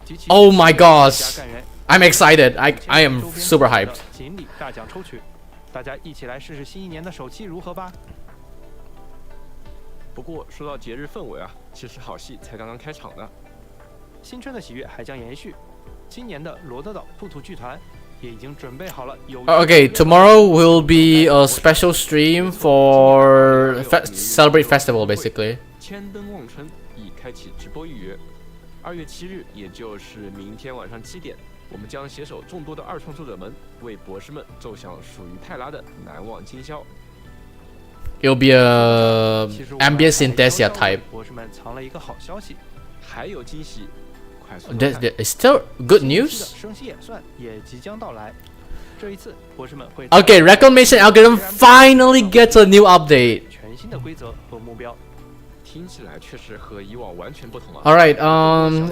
S7: 集齐
S2: Oh my
S7: 最佳
S2: gosh.
S7: 干员
S2: I'm excited. I am
S7: 周边
S2: super
S7: 获得
S2: hyped.
S7: 锦鲤大奖抽取，大家一起来试试新一年的手气如何吧。
S6: 不过说到节日氛围啊，其实好戏才刚刚开场呢。
S7: 新春的喜悦还将延续，今年的罗德岛兔兔剧团也已经准备好了有。
S2: Okay, tomorrow will be a special stream for celebrate festival, basically.
S6: 千灯望春已开启直播预约。2月7日，也就是明天晚上7点，我们将携手众多的二创作者们，为博士们奏响属于泰拉的难忘今宵。
S2: It'll be a
S7: 其实我们
S2: ambient
S7: 还
S2: synthesia
S7: 悄悄
S2: type.
S7: 为博士们藏了一个好消息，
S6: 还有惊喜，快速
S2: It's still good
S7: 新一期的
S2: news.
S7: 升息演算也即将到来。这一次，博士们会
S2: Okay, reclamation algorithm finally gets a new update.
S7: 全新的规则和目标。
S6: 听起来确实和以往完全不同啊。
S2: Alright,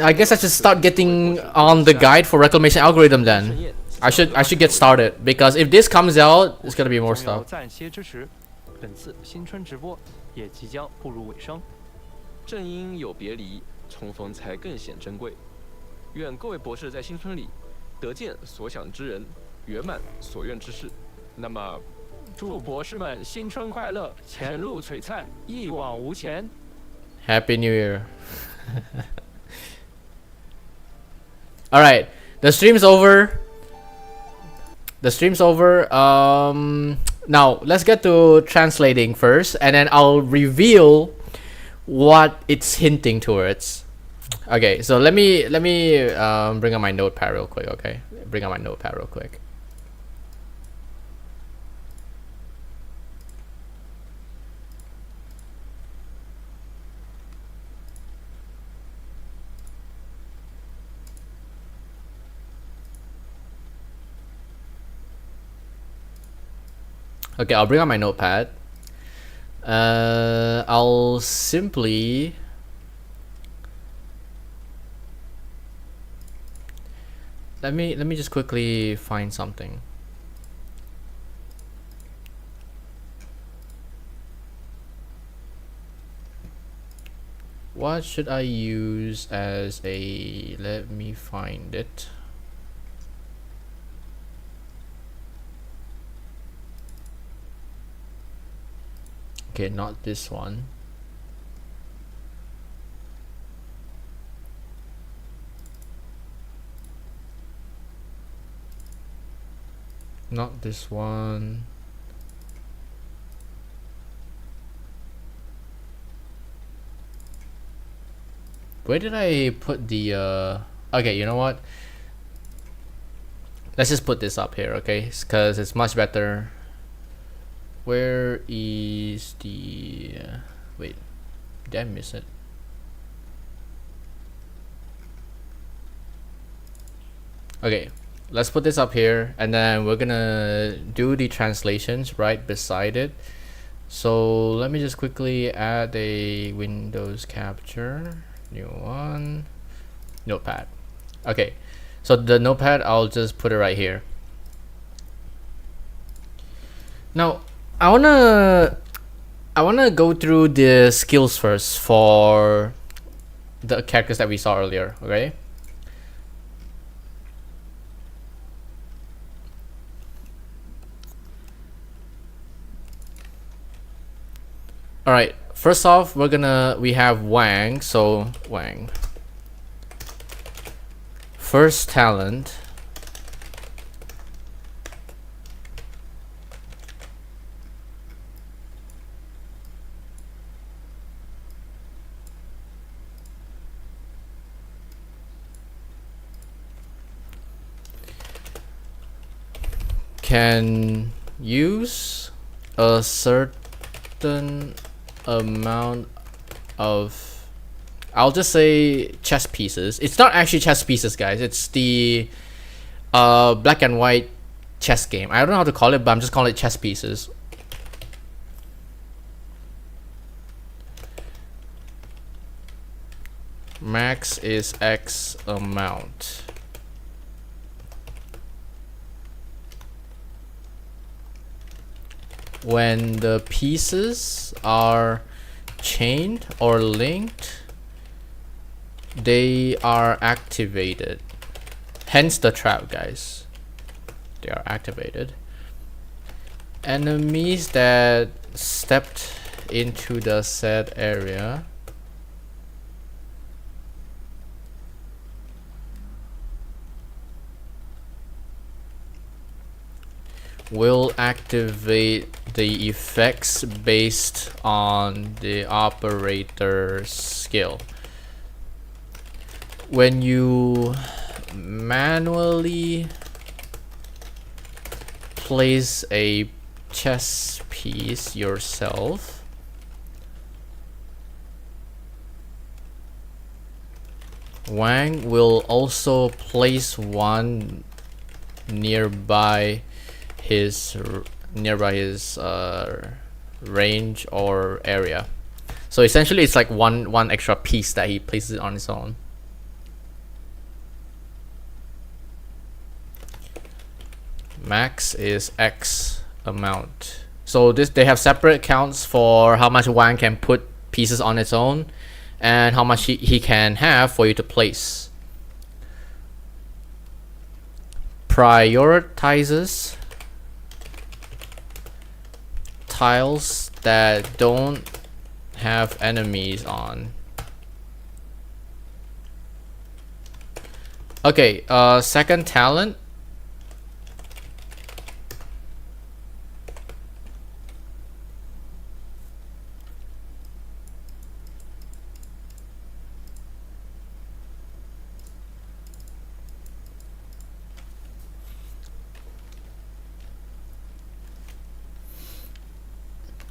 S2: I guess I should start getting on the guide for reclamation algorithm then. I should get started because if this comes out, it's gonna be more
S7: 将有
S2: stuff.
S7: 暂歇支持，本次新春直播也即将步入尾声。
S6: 正因有别离，重逢才更显珍贵。愿各位博士在新春里得见所想之人，圆满所愿之事。那么，
S7: 祝博士们新春快乐，前路璀璨，一往无前。
S2: Happy New Year. Alright, the stream's over. The stream's over. Now let's get to translating first, and then I'll reveal what it's hinting towards. Okay, so let me bring up my notepad real quick. Okay, bring up my notepad real quick. Okay, I'll bring up my notepad. I'll simply let me just quickly find something. What should I use as a, let me find it. Okay, not this one. Not this one. Where did I put the okay, you know what? Let's just put this up here, okay? Because it's much better. Where is the wait, did I miss it? Okay, let's put this up here, and then we're gonna do the translations right beside it. So let me just quickly add a Windows capture, new one, notepad. Okay, so the notepad, I'll just put it right here. Now I wanna go through the skills first for the characters that we saw earlier, okay? Alright, first off, we have Wang, so Wang. First talent. Can use a certain amount of, I'll just say chess pieces. It's not actually chess pieces, guys. It's the black and white chess game. I don't know how to call it, but I'm just calling it chess pieces. Max is X amount. When the pieces are chained or linked, they are activated. Hence the trap, guys. They are activated. Enemies that stepped into the said area will activate the effects based on the operator's skill. When you manually place a chess piece yourself, Wang will also place one nearby his range or area. So essentially it's like one extra piece that he places on his own. Max is X amount. So they have separate counts for how much Wang can put pieces on its own and how much he can have for you to place. Prioritizes tiles that don't have enemies on. Okay, second talent.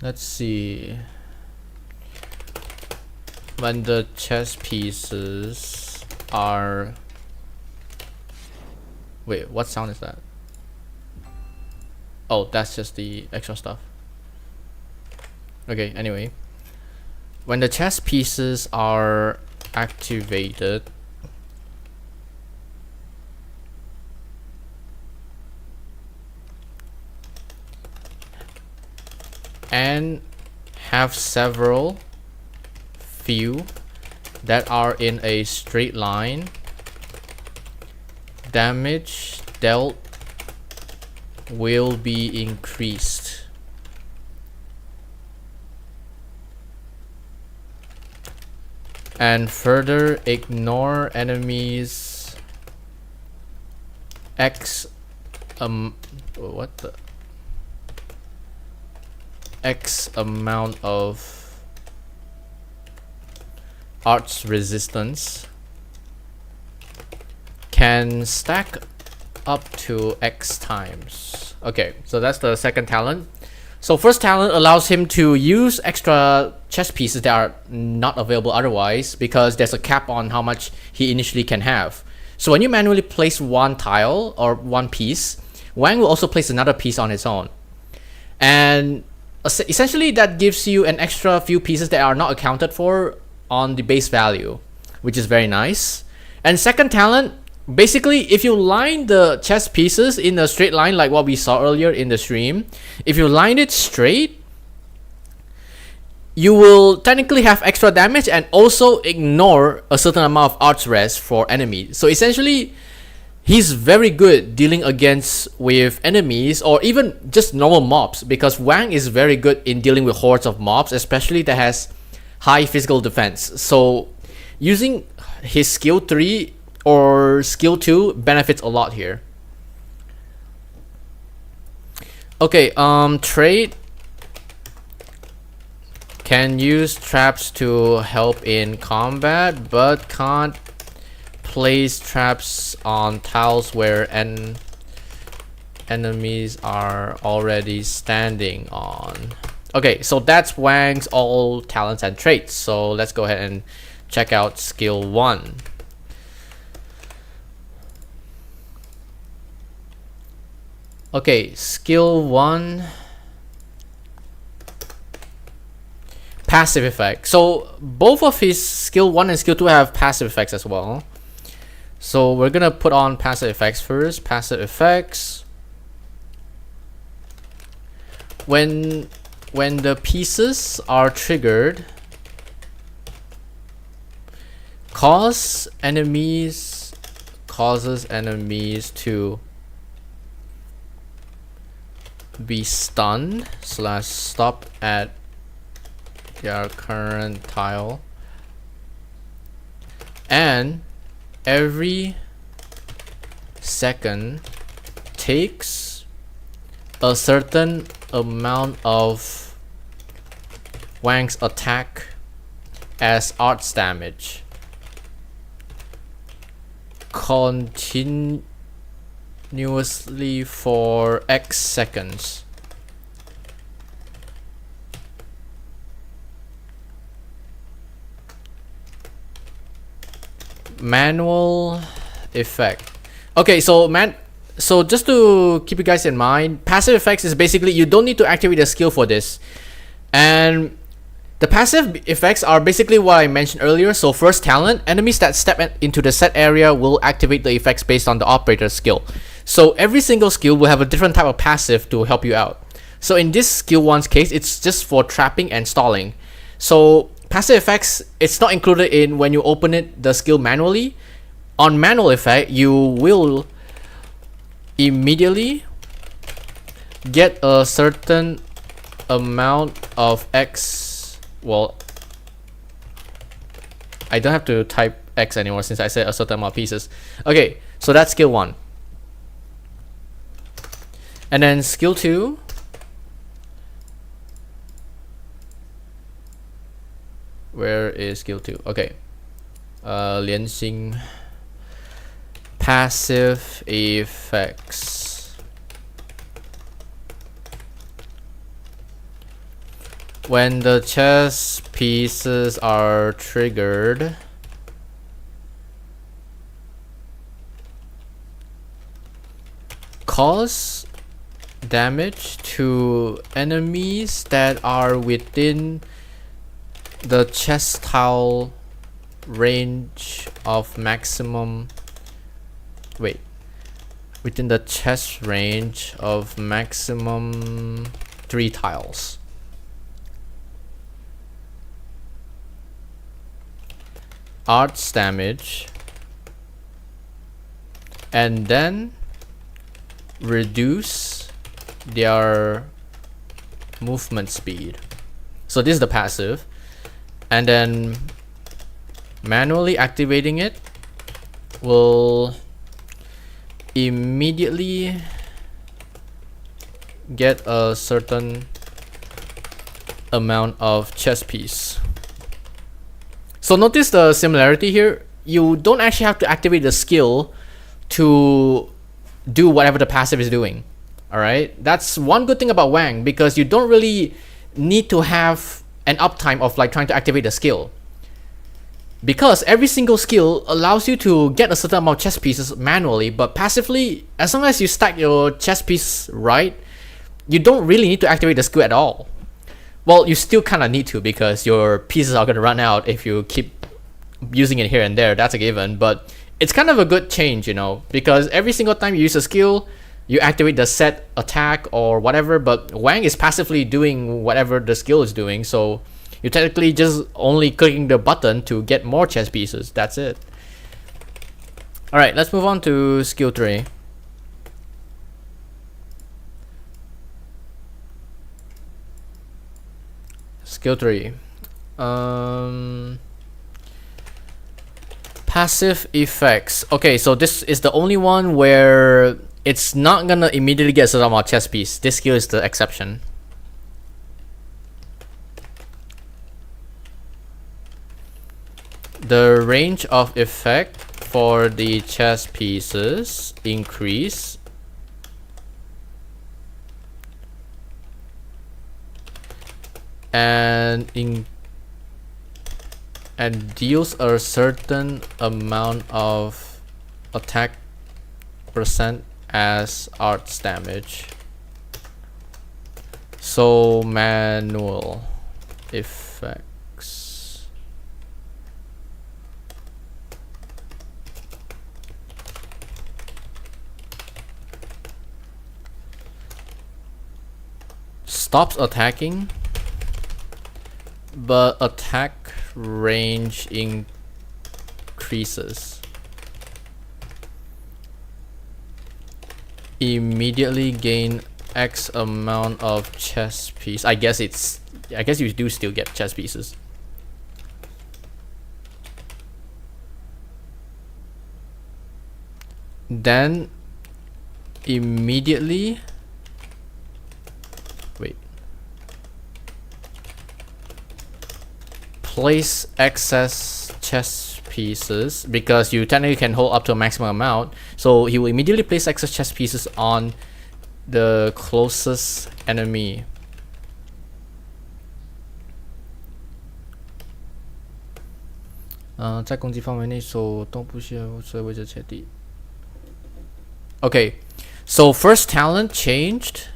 S2: Let's see. When the chess pieces are... Wait, what sound is that? Oh, that's just the extra stuff. Okay, anyway. When the chess pieces are activated, and have several few that are in a straight line, damage dealt will be increased. And further, ignore enemies what the X amount of arts resistance can stack up to X times. Okay, so that's the second talent. So first talent allows him to use extra chess pieces that are not available otherwise because there's a cap on how much he initially can have. So when you manually place one tile or one piece, Wang will also place another piece on its own. And essentially that gives you an extra few pieces that are not accounted for on the base value, which is very nice. And second talent, basically if you line the chess pieces in a straight line like what we saw earlier in the stream, if you line it straight, you will technically have extra damage and also ignore a certain amount of arts res for enemies. So essentially he's very good dealing with enemies or even just normal mobs, because Wang is very good in dealing with hordes of mobs, especially that has high physical defense. So using his skill 3 or skill 2 benefits a lot here. Okay, trade can use traps to help in combat, but can't place traps on tiles where enemies are already standing on. Okay, so that's Wang's all talents and traits. So let's go ahead and check out skill 1. Okay, skill 1. passive effect. So both of his skill 1 and skill 2 have passive effects as well. So we're gonna put on passive effects first. Passive effects. When the pieces are triggered, causes enemies to be stunned / stop at their current tile, and every second takes a certain amount of Wang's attack as arts damage continuously for X seconds. Manual effect. Okay, so just to keep you guys in mind, passive effects is basically you don't need to activate a skill for this, and the passive effects are basically what I mentioned earlier. So first talent, enemies that step into the set area will activate the effects based on the operator's skill. So every single skill will have a different type of passive to help you out. So in this skill 1's case, it's just for trapping and stalling. So passive effects, it's not included in when you open the skill manually. On manual effect, you will immediately get a certain amount of X. Well, I don't have to type X anymore since I said a certain amount of pieces. Okay, so that's skill 1. And then skill 2. Where is skill 2? Okay. 连星 passive effects. When the chess pieces are triggered, cause damage to enemies that are within the chess tile range of maximum. Within the chess range of maximum 3 tiles. Arts damage, and then reduce their movement speed. So this is the passive, and then manually activating it will immediately get a certain amount of chess piece. So notice the similarity here. You don't actually have to activate the skill to do whatever the passive is doing. Alright, that's one good thing about Wang, because you don't really need to have an uptime of like trying to activate the skill, because every single skill allows you to get a certain amount of chess pieces manually, but passively, as long as you stack your chess piece right, you don't really need to activate the skill at all. Well, you still kind of need to, because your pieces are going to run out if you keep using it here and there. That's a given, but it's kind of a good change, you know, because every single time you use a skill, you activate the set attack or whatever, but Wang is passively doing whatever the skill is doing, so you're technically just only clicking the button to get more chess pieces. That's it. Alright, let's move on to skill 3. Skill 3. Passive effects. Okay, so this is the only one where it's not gonna immediately get a certain amount of chess piece. This skill is the exception. The range of effect for the chess pieces increase and deals a certain amount of attack percent as arts damage. So manual. effects. Stops attacking, but attack range increases. Immediately gain X amount of chess piece. I guess you do still get chess pieces. Then immediately place excess chess pieces, because you technically can hold up to a maximum amount, so he will immediately place excess chess pieces on the closest enemy. Okay, so first talent changed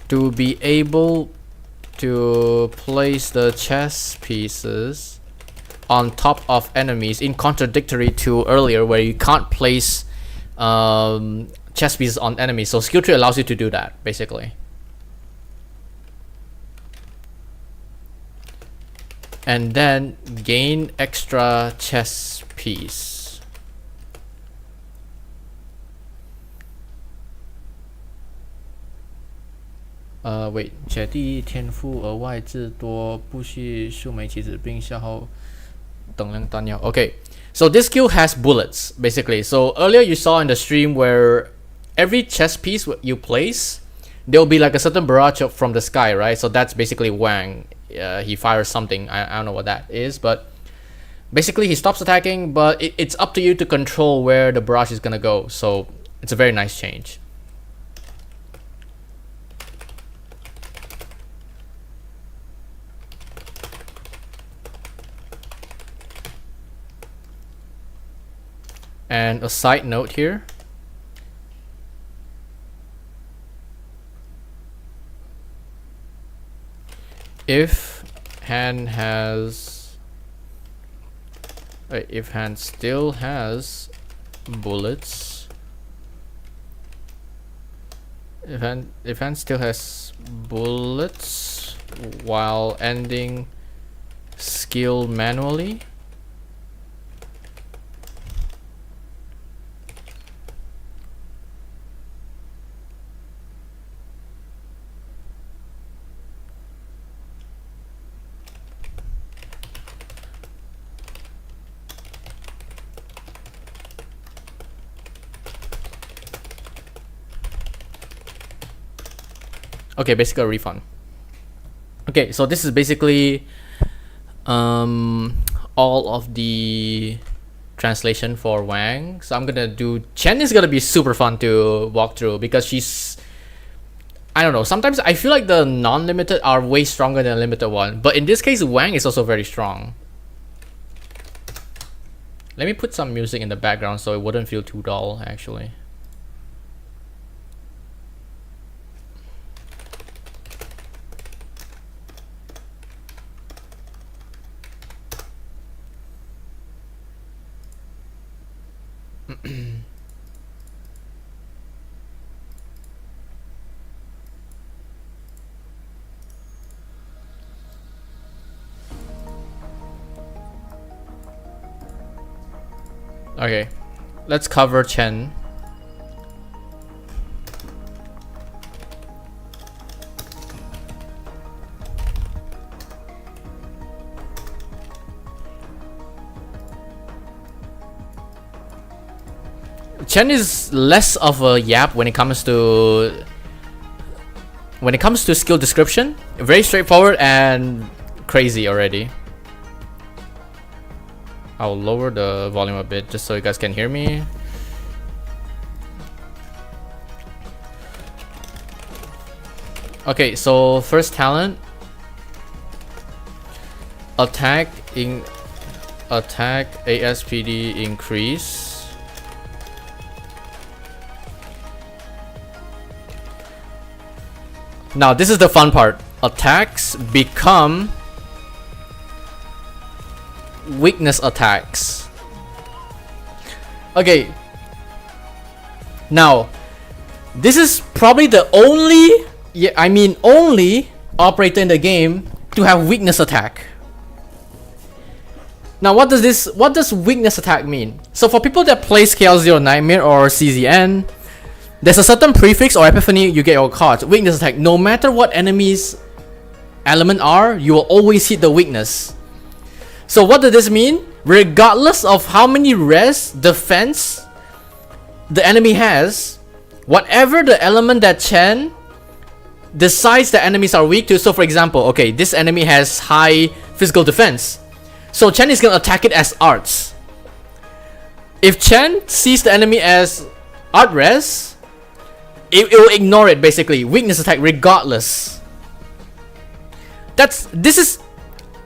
S2: to be able to place the chess pieces on top of enemies, in contradictory to earlier where you can't place chess pieces on enemies. So skill tree allows you to do that basically. And then gain extra chess piece. Wait， 且第一天赋额外至多，不需数枚棋子，并消耗等量弹药。Okay, so this skill has bullets basically. So earlier you saw in the stream where every chess piece you place, there will be like a certain barrage from the sky, right? So that's basically Wang. He fires something. I don't know what that is, but basically he stops attacking. But it's up to you to control where the barrage is gonna go. So it's a very nice change. And a side note here, if hand still has bullets, if hand still has bullets while ending skill manually, okay, basically a refund. Okay, so this is basically all of the translation for Wang. So I'm gonna do Chen. Is gonna be super fun to walk through because she's, I don't know, sometimes I feel like the non-limited are way stronger than the limited one, but in this case Wang is also very strong. Let me put some music in the background so it wouldn't feel too dull actually. Okay, let's cover Chen. Chen is less of a yap when it comes to skill description. Very straightforward and crazy already. I'll lower the volume a bit just so you guys can hear me. Okay, so first talent, attack ASPD increase. Now this is the fun part. attacks become weakness attacks. Okay. Now, this is probably the only, only operator in the game to have weakness attack. Now, what does weakness attack mean? So for people that play Scale Zero Nightmare or CZN, there's a certain prefix or epiphany you get your cards. Weakness attack. No matter what enemies element are, you will always hit the weakness. So what does this mean? Regardless of how many res defense the enemy has, whatever the element that Chen decides the enemies are weak to. So for example, okay, this enemy has high physical defense, so Chen is gonna attack it as arts. If Chen sees the enemy as art res, it will ignore it, basically. Weakness attack regardless.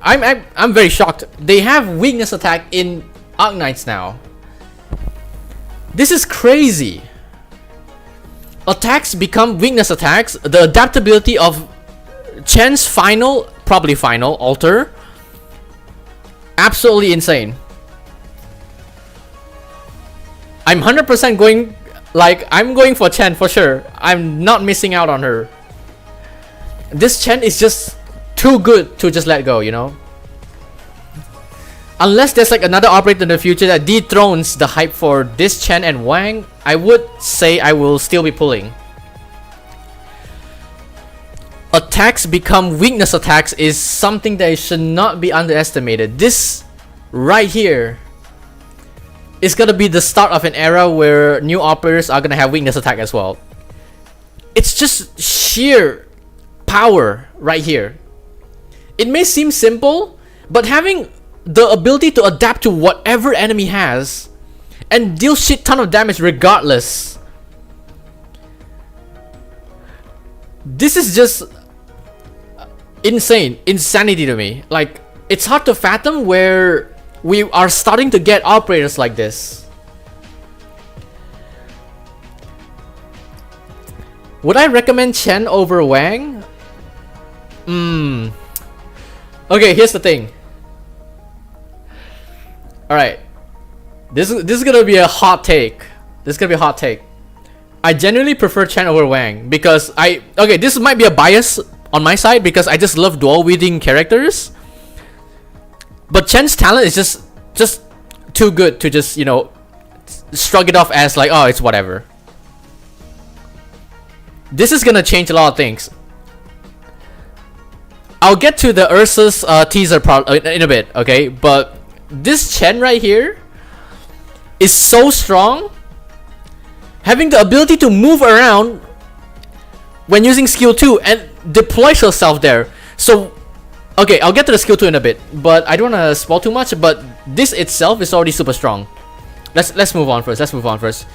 S2: I'm very shocked. They have weakness attack in ARKNIGHTS now. This is crazy. Attacks become weakness attacks. The adaptability of Chen's probably final altar, absolutely insane. I'm 100% going, I'm going for Chen for sure. I'm not missing out on her. This Chen is just too good to just let go, you know? Unless there's like another operator in the future that dethrones the hype for this Chen and Wang, I would say I will still be pulling. Attacks become weakness attacks is something that should not be underestimated. This right here is gonna be the start of an era where new operators are gonna have weakness attack as well. It's just sheer power right here. It may seem simple, but having the ability to adapt to whatever enemy has and deal shit ton of damage regardless. This is just insanity to me. Like, it's hard to fathom where we are starting to get operators like this. Would I recommend Chen over Wang? Okay, here's the thing. Alright. This is gonna be a hot take. I genuinely prefer Chen over Wang because this might be a bias on my side because I just love dual wielding characters. But Chen's talent is just too good to just, shrug it off as like, oh, it's whatever. This is gonna change a lot of things. I'll get to the Ursus teaser in a bit, okay? But this Chen right here is so strong. Having the ability to move around when using skill 2 and deploy herself there. So, okay, I'll get to the skill 2 in a bit, but I don't want to spoil too much. But this itself is already super strong. Let's move on first.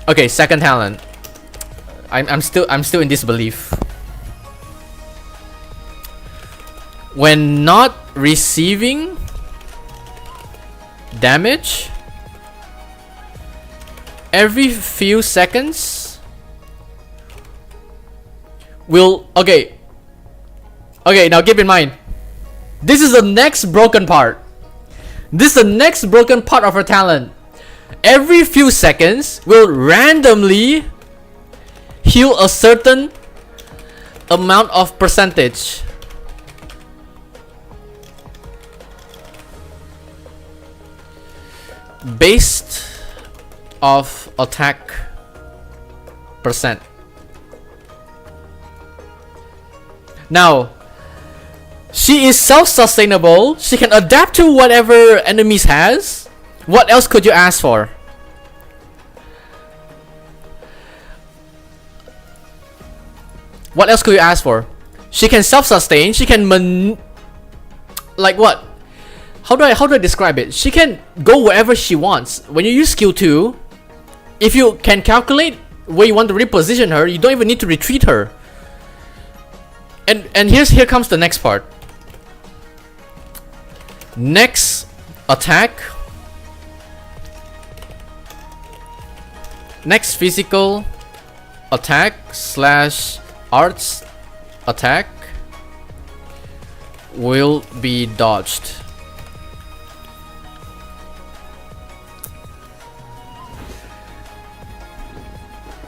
S2: Okay, second talent. I'm still in disbelief. When not receiving damage every few seconds will okay, now keep in mind, this is the next broken part. This is the next broken part of her talent. Every few seconds will randomly heal a certain amount of percentage. Based off attack percent. Now, she is self-sustainable. She can adapt to whatever enemies has. What else could you ask for? What else could you ask for? She can self-sustain. She can like what? How do I describe it? She can go wherever she wants. When you use skill 2, if you can calculate where you want to reposition her, you don't even need to retreat her. And here comes the next part. Next attack. Next physical attack / arts attack will be dodged.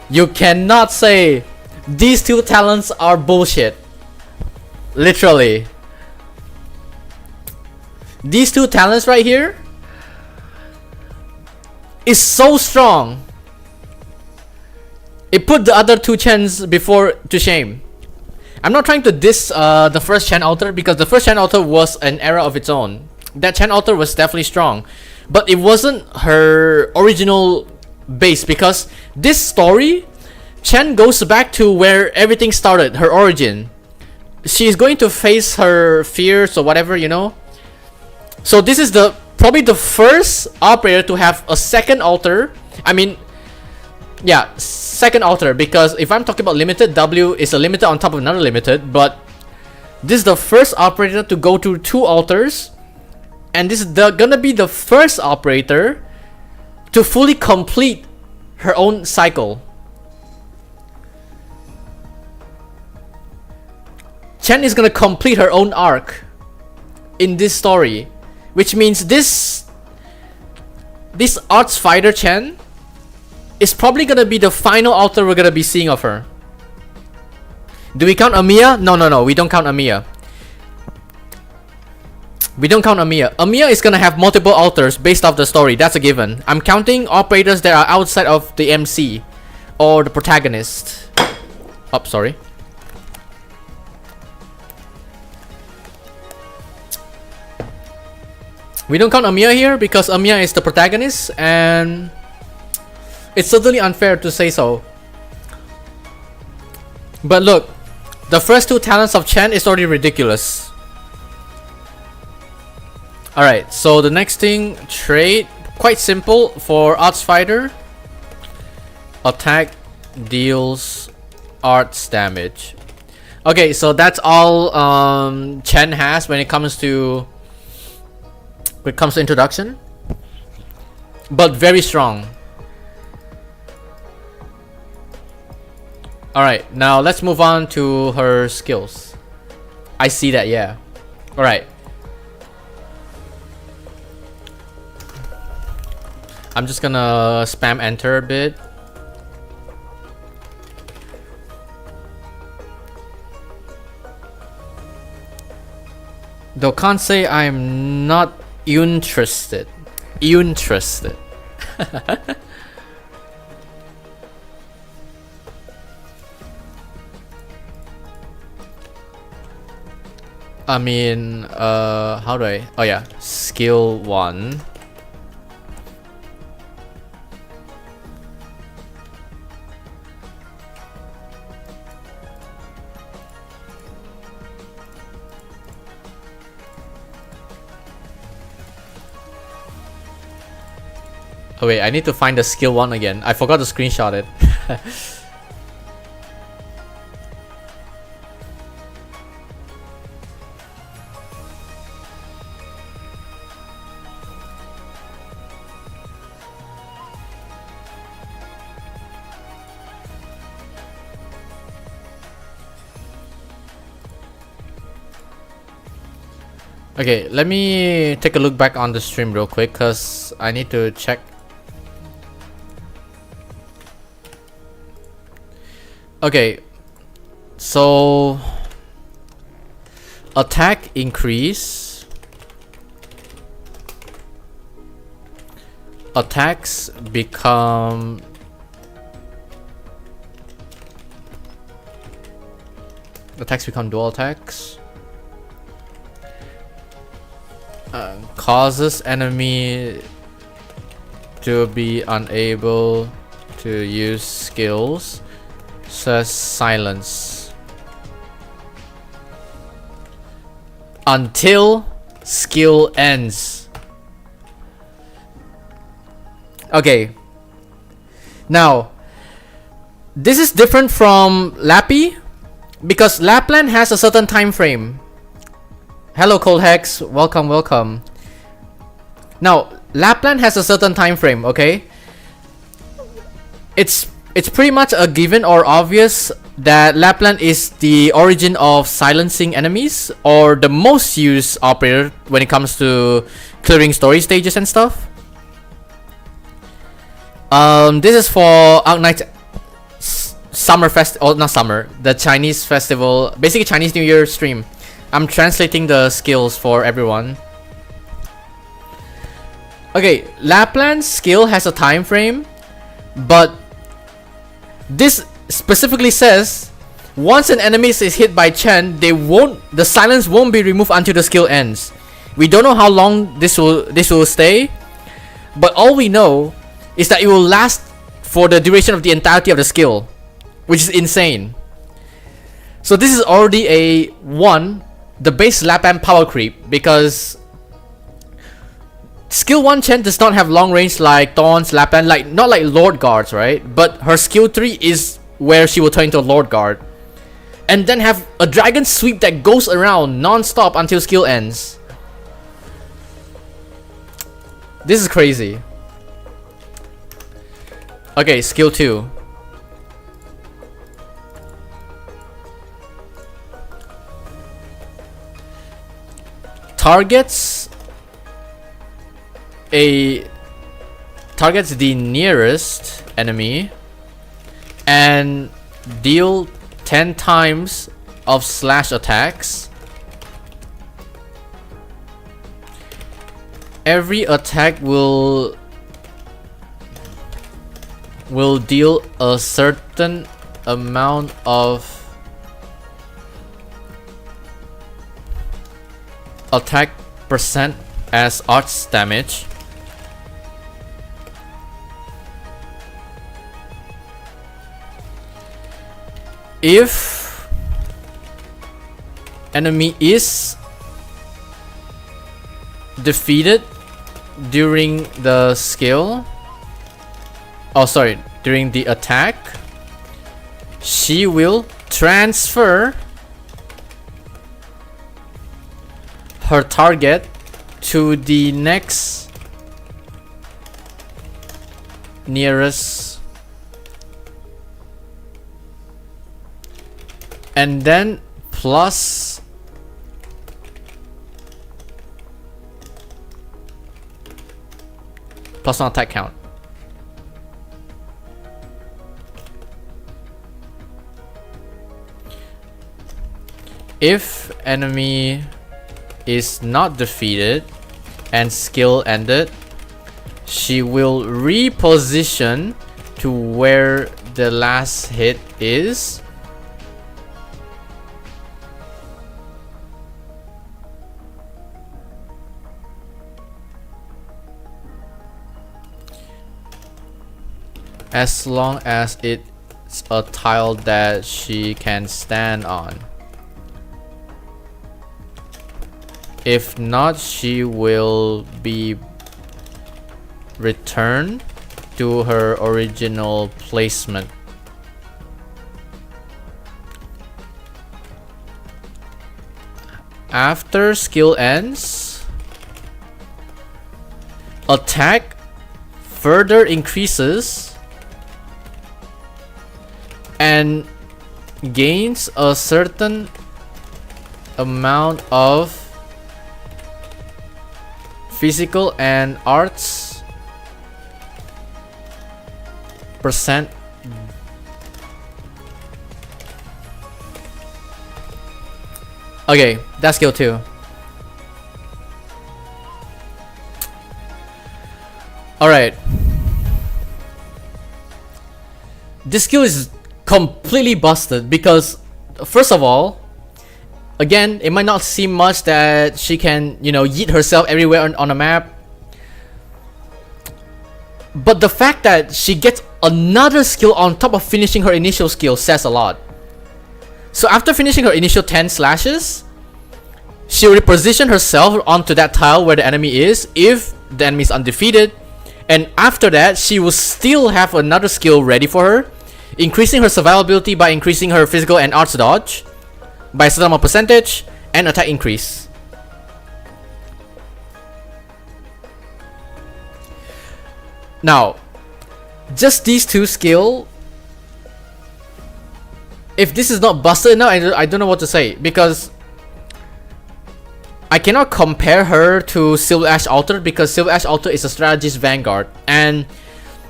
S2: You cannot say these two talents are bullshit. Literally. These two talents right here is so strong. It put the other two Chens before to shame. I'm not trying to diss the first Chen altar, because the first Chen altar was an era of its own. That Chen altar was definitely strong, but it wasn't her original base, because this story, Chen goes back to where everything started, her origin. She's going to face her fears or whatever, you know. So this is probably the first operator to have a second altar. I mean, yeah, second altar, because if I'm talking about limited, W is a limited on top of another limited, but this is the first operator to go to 2 altars, and this is gonna be the first operator to fully complete her own cycle. Chen is gonna complete her own arc in this story, which means this arts fighter Chen is probably gonna be the final altar we're gonna be seeing of her. Do we count Amiya? No, we don't count Amiya. We don't count Amiya. Amiya is gonna have multiple altars based off the story, that's a given. I'm counting operators that are outside of the MC or the protagonist. Oh, sorry. We don't count Amiya here because Amiya is the protagonist, and it's certainly unfair to say so. But look, the first 2 talents of Chen is already ridiculous. Alright, so the next thing, trait, quite simple for arts fighter. Attack deals arts damage. Okay, so that's all Chen has when it comes to introduction, but very strong. Alright, now let's move on to her skills. I see that, yeah. Alright. I'm just gonna spam enter a bit. Though can't say I'm not interested. I mean, how do I? Oh yeah, skill 1. Oh wait, I need to find the skill 1 again. I forgot to screenshot it. Okay, let me take a look back on the stream real quick, because I need to check. Okay, so attack increase, attacks become dual attacks, causes enemy to be unable to use skills. Says silence until skill ends. Okay, now this is different from Lappy, because Lapland has a certain time frame. Hello Cold Hex, welcome. Now Lapland has a certain time frame, okay? It's pretty much a given or obvious that Lapland is the origin of silencing enemies, or the most used operator when it comes to clearing story stages and stuff. This is for ARKNIGHTS summer not summer, the Chinese festival, basically Chinese New Year stream. I'm translating the skills for everyone. Okay, Lapland's skill has a time frame, but this specifically says once an enemy is hit by Chen, the silence won't be removed until the skill ends. We don't know how long this will stay, but all we know is that it will last for the duration of the entirety of the skill, which is insane. So this is already the base Lapland power creep, because skill 1 Chen does not have long range like Dawn's Lapland, not like Lord Guards, right? But her skill 3 is where she will turn into a Lord Guard, and then have a dragon sweep that goes around non-stop until skill ends. This is crazy. Okay, skill 2. Targets the nearest enemy and deal 10 times of slash attacks. Every attack will deal a certain amount of attack percent as arts damage. If enemy is defeated during the skill, during the attack, she will transfer her target to the next nearest, and then plus +1 attack count. If enemy is not defeated and skill ended, she will reposition to where the last hit is, as long as it's a tile that she can stand on. If not, she will be returned to her original placement. After skill ends, attack further increases and gains a certain amount of physical and arts percent. Okay, that's skill 2. Alright. This skill is completely busted because, first of all, again, it might not seem much that she can, yeet herself everywhere on a map. But the fact that she gets another skill on top of finishing her initial skill says a lot. So after finishing her initial 10 slashes, she'll reposition herself onto that tile where the enemy is if the enemy is undefeated. And after that, she will still have another skill ready for her, increasing her survivability by increasing her physical and arts dodge by a certain amount of percentage and attack increase. Now, just these two skills if this is not busted now, I don't know what to say, because I cannot compare her to Silver Ash Altar, because Silver Ash Altar is a strategist vanguard, and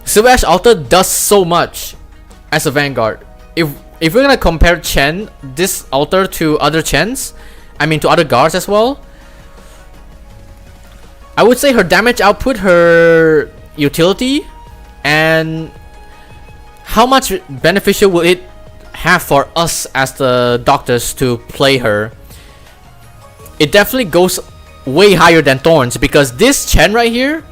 S2: Silver Ash Altar does so much as a vanguard. If we're gonna compare Chen, this altar, to other Chens, I mean to other guards as well, I would say her damage output, her utility, and how much beneficial will it have for us as the doctors to play her, it definitely goes way higher than Thorns, because this Chen right here,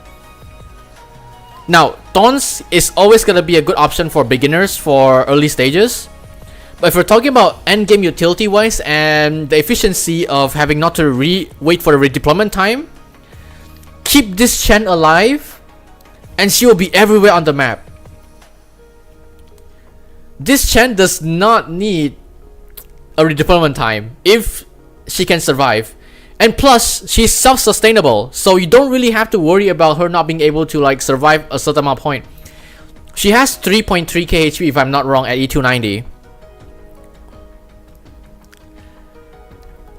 S2: now Thorns is always gonna be a good option for beginners for early stages, but if we're talking about endgame utility wise and the efficiency of having not to wait for the redeployment time, keep this Chen alive and she will be everywhere on the map. This Chen does not need a redeployment time if she can survive, and plus she's self-sustainable, so you don't really have to worry about her not being able to like survive a certain amount of point. She has 3.3k HP if I'm not wrong at E290,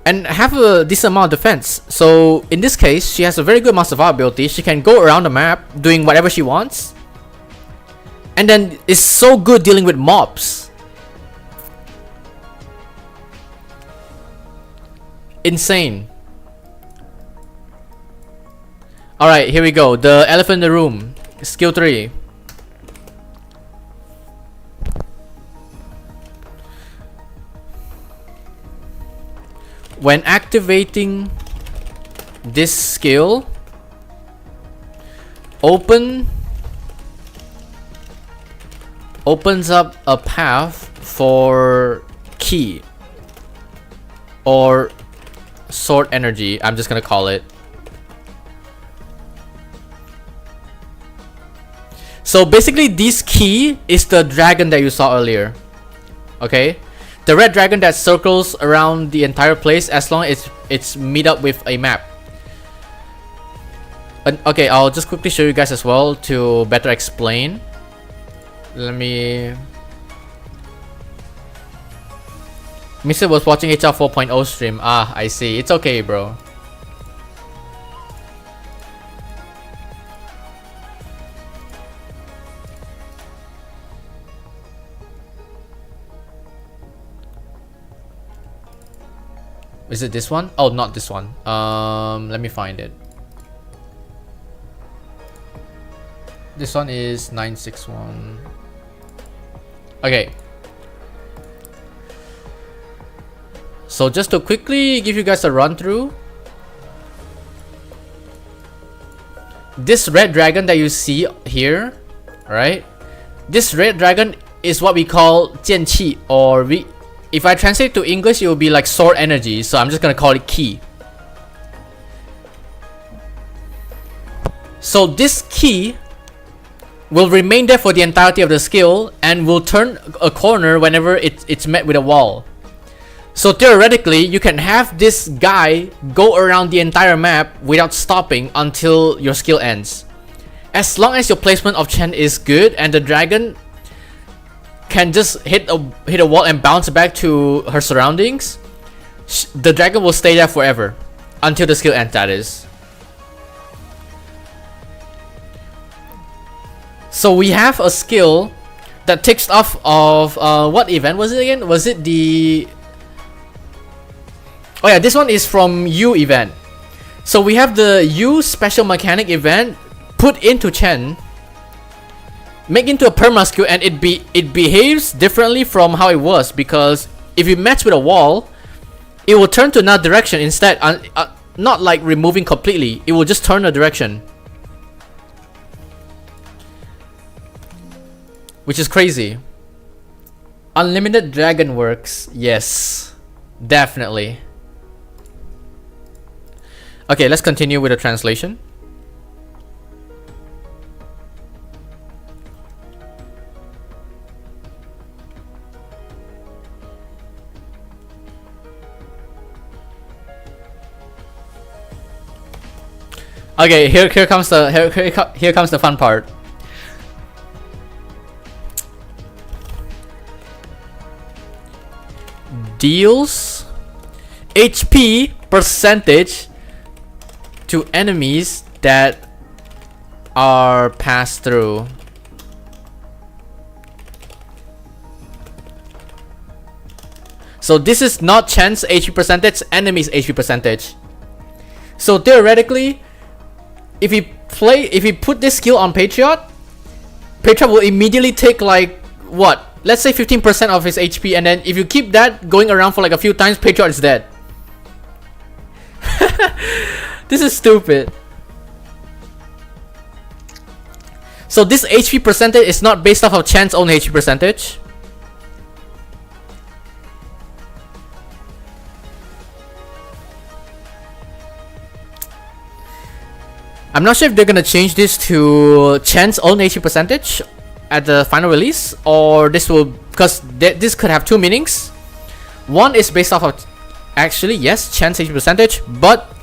S2: and have a decent amount of defense, so in this case she has a very good master survivability. She can go around the map doing whatever she wants, and then is so good dealing with mobs. Insane. Alright, here we go. The elephant in the room. Skill 3. When activating this skill, opens up a path for ki or sword energy, I'm just gonna call it. So basically this ki is the dragon that you saw earlier. Okay, the red dragon that circles around the entire place as long as it's meet up with a map. Okay, I'll just quickly show you guys as well to better explain. Let me... Mr. was watching HR 4.0 stream. Ah, I see. It's okay, bro. Is it this one? Oh, not this one. Let me find it. This one is 961. Okay. So just to quickly give you guys a run through, this red dragon that you see here, right? This red dragon is what we call 剑气, or if I translate to English, it will be like sword energy. So I'm just gonna call it ki. So this ki will remain there for the entirety of the skill and will turn a corner whenever it's met with a wall. So theoretically, you can have this guy go around the entire map without stopping until your skill ends. As long as your placement of Chen is good and the dragon can just hit a wall and bounce back to her surroundings, the dragon will stay there forever until the skill ends, that is. So we have a skill that takes off of what event was it again? Was it the... Oh yeah, this one is from U event. So we have the U special mechanic event put into Chen, make into a perma skill, and it behaves differently from how it was, because if you match with a wall, it will turn to another direction instead. Not like removing completely, it will just turn a direction, which is crazy. Unlimited dragon works. Yes, definitely. Okay, let's continue with the translation. Okay, here comes the fun part. deals HP percentage to enemies that are passed through. So this is not Chen's HP percentage, enemy's HP percentage. So theoretically, if he put this skill on Patriot will immediately take like what? Let's say 15% of his HP, and then if you keep that going around for like a few times, Patriot is dead. This is stupid. So this HP percentage is not based off of Chen's own HP percentage. I'm not sure if they're gonna change this to Chen's own HP percentage at the final release, or this will, because this could have two meanings. One is based off of, actually yes, Chen's HP percentage, but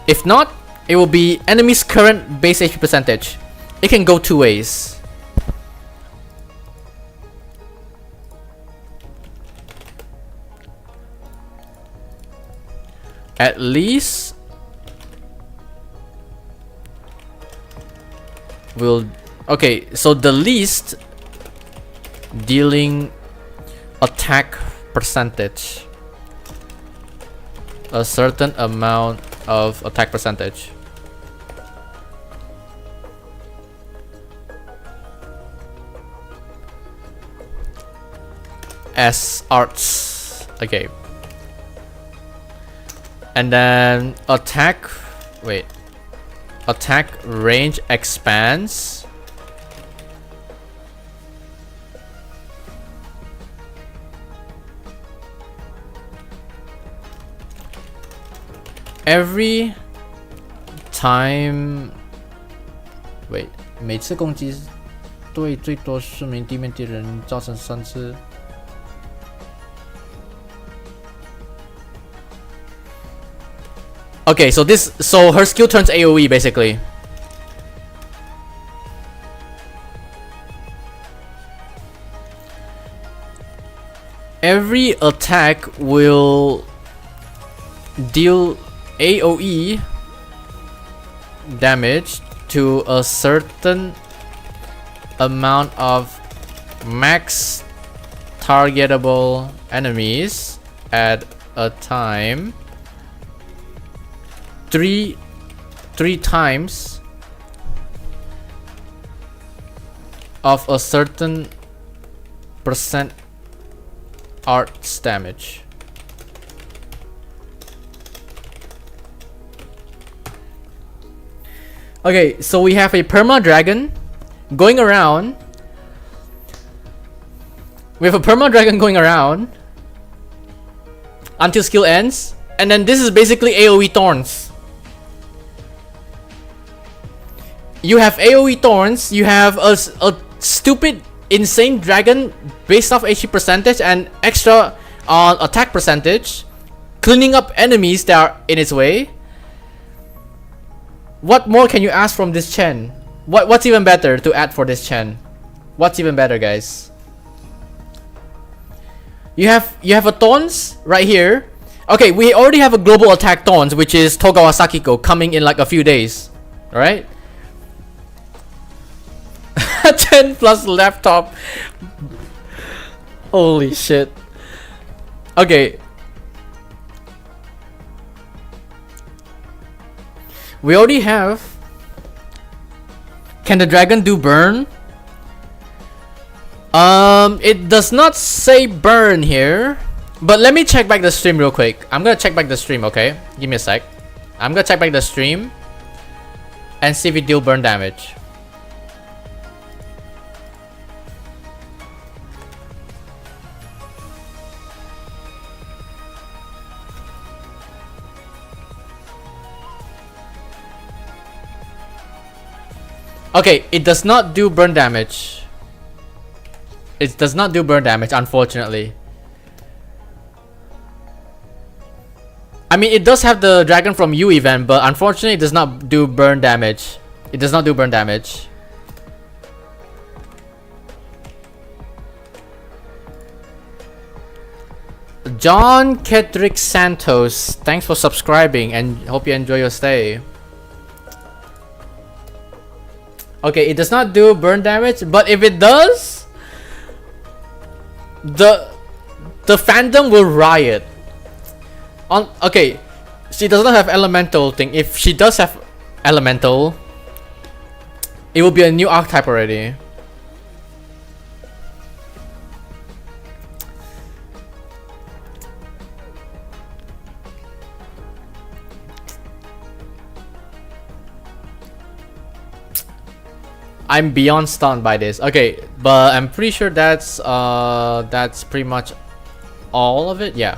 S2: if not, it will be enemy's current base HP percentage. It can go two ways. At least will, okay, so the least dealing attack percentage, a certain amount of attack percentage. As arts, okay, and then attack range expands every time， 每次攻击对最多4名地面敌人造成3次。 Okay, so her skill turns AoE basically. Every attack will deal AoE damage to a certain amount of max targetable enemies at a time. Three times of a certain percent arts damage. Okay, so we have a perma dragon going around. We have a perma dragon going around until skill ends, and then this is basically AoE thorns. You have AoE thorns, you have a stupid, insane dragon based off HP percentage and extra on attack percentage, cleaning up enemies that are in its way. What more can you ask from this Chen? What's even better to add for this Chen? What's even better, guys? You have a thorns right here. Okay, we already have a global attack thorns, which is Togawa Sakiko, coming in like a few days. Alright? 10 plus laptop. Holy shit. Okay. We already have. Can the dragon do burn? It does not say burn here. But let me check back the stream real quick. I'm gonna check back the stream, okay? Give me a sec. I'm gonna check back the stream and see if it deal burn damage. Okay, it does not do burn damage. It does not do burn damage, unfortunately. I mean, it does have the dragon from U event, but unfortunately it does not do burn damage. It does not do burn damage. John Kedrick Santos, thanks for subscribing and hope you enjoy your stay. Okay, it does not do burn damage, but if it does, the fandom will riot. Okay, she does not have elemental thing. If she does have elemental, it will be a new archetype already. I'm beyond stunned by this. Okay, but I'm pretty sure that's pretty much all of it. Yeah.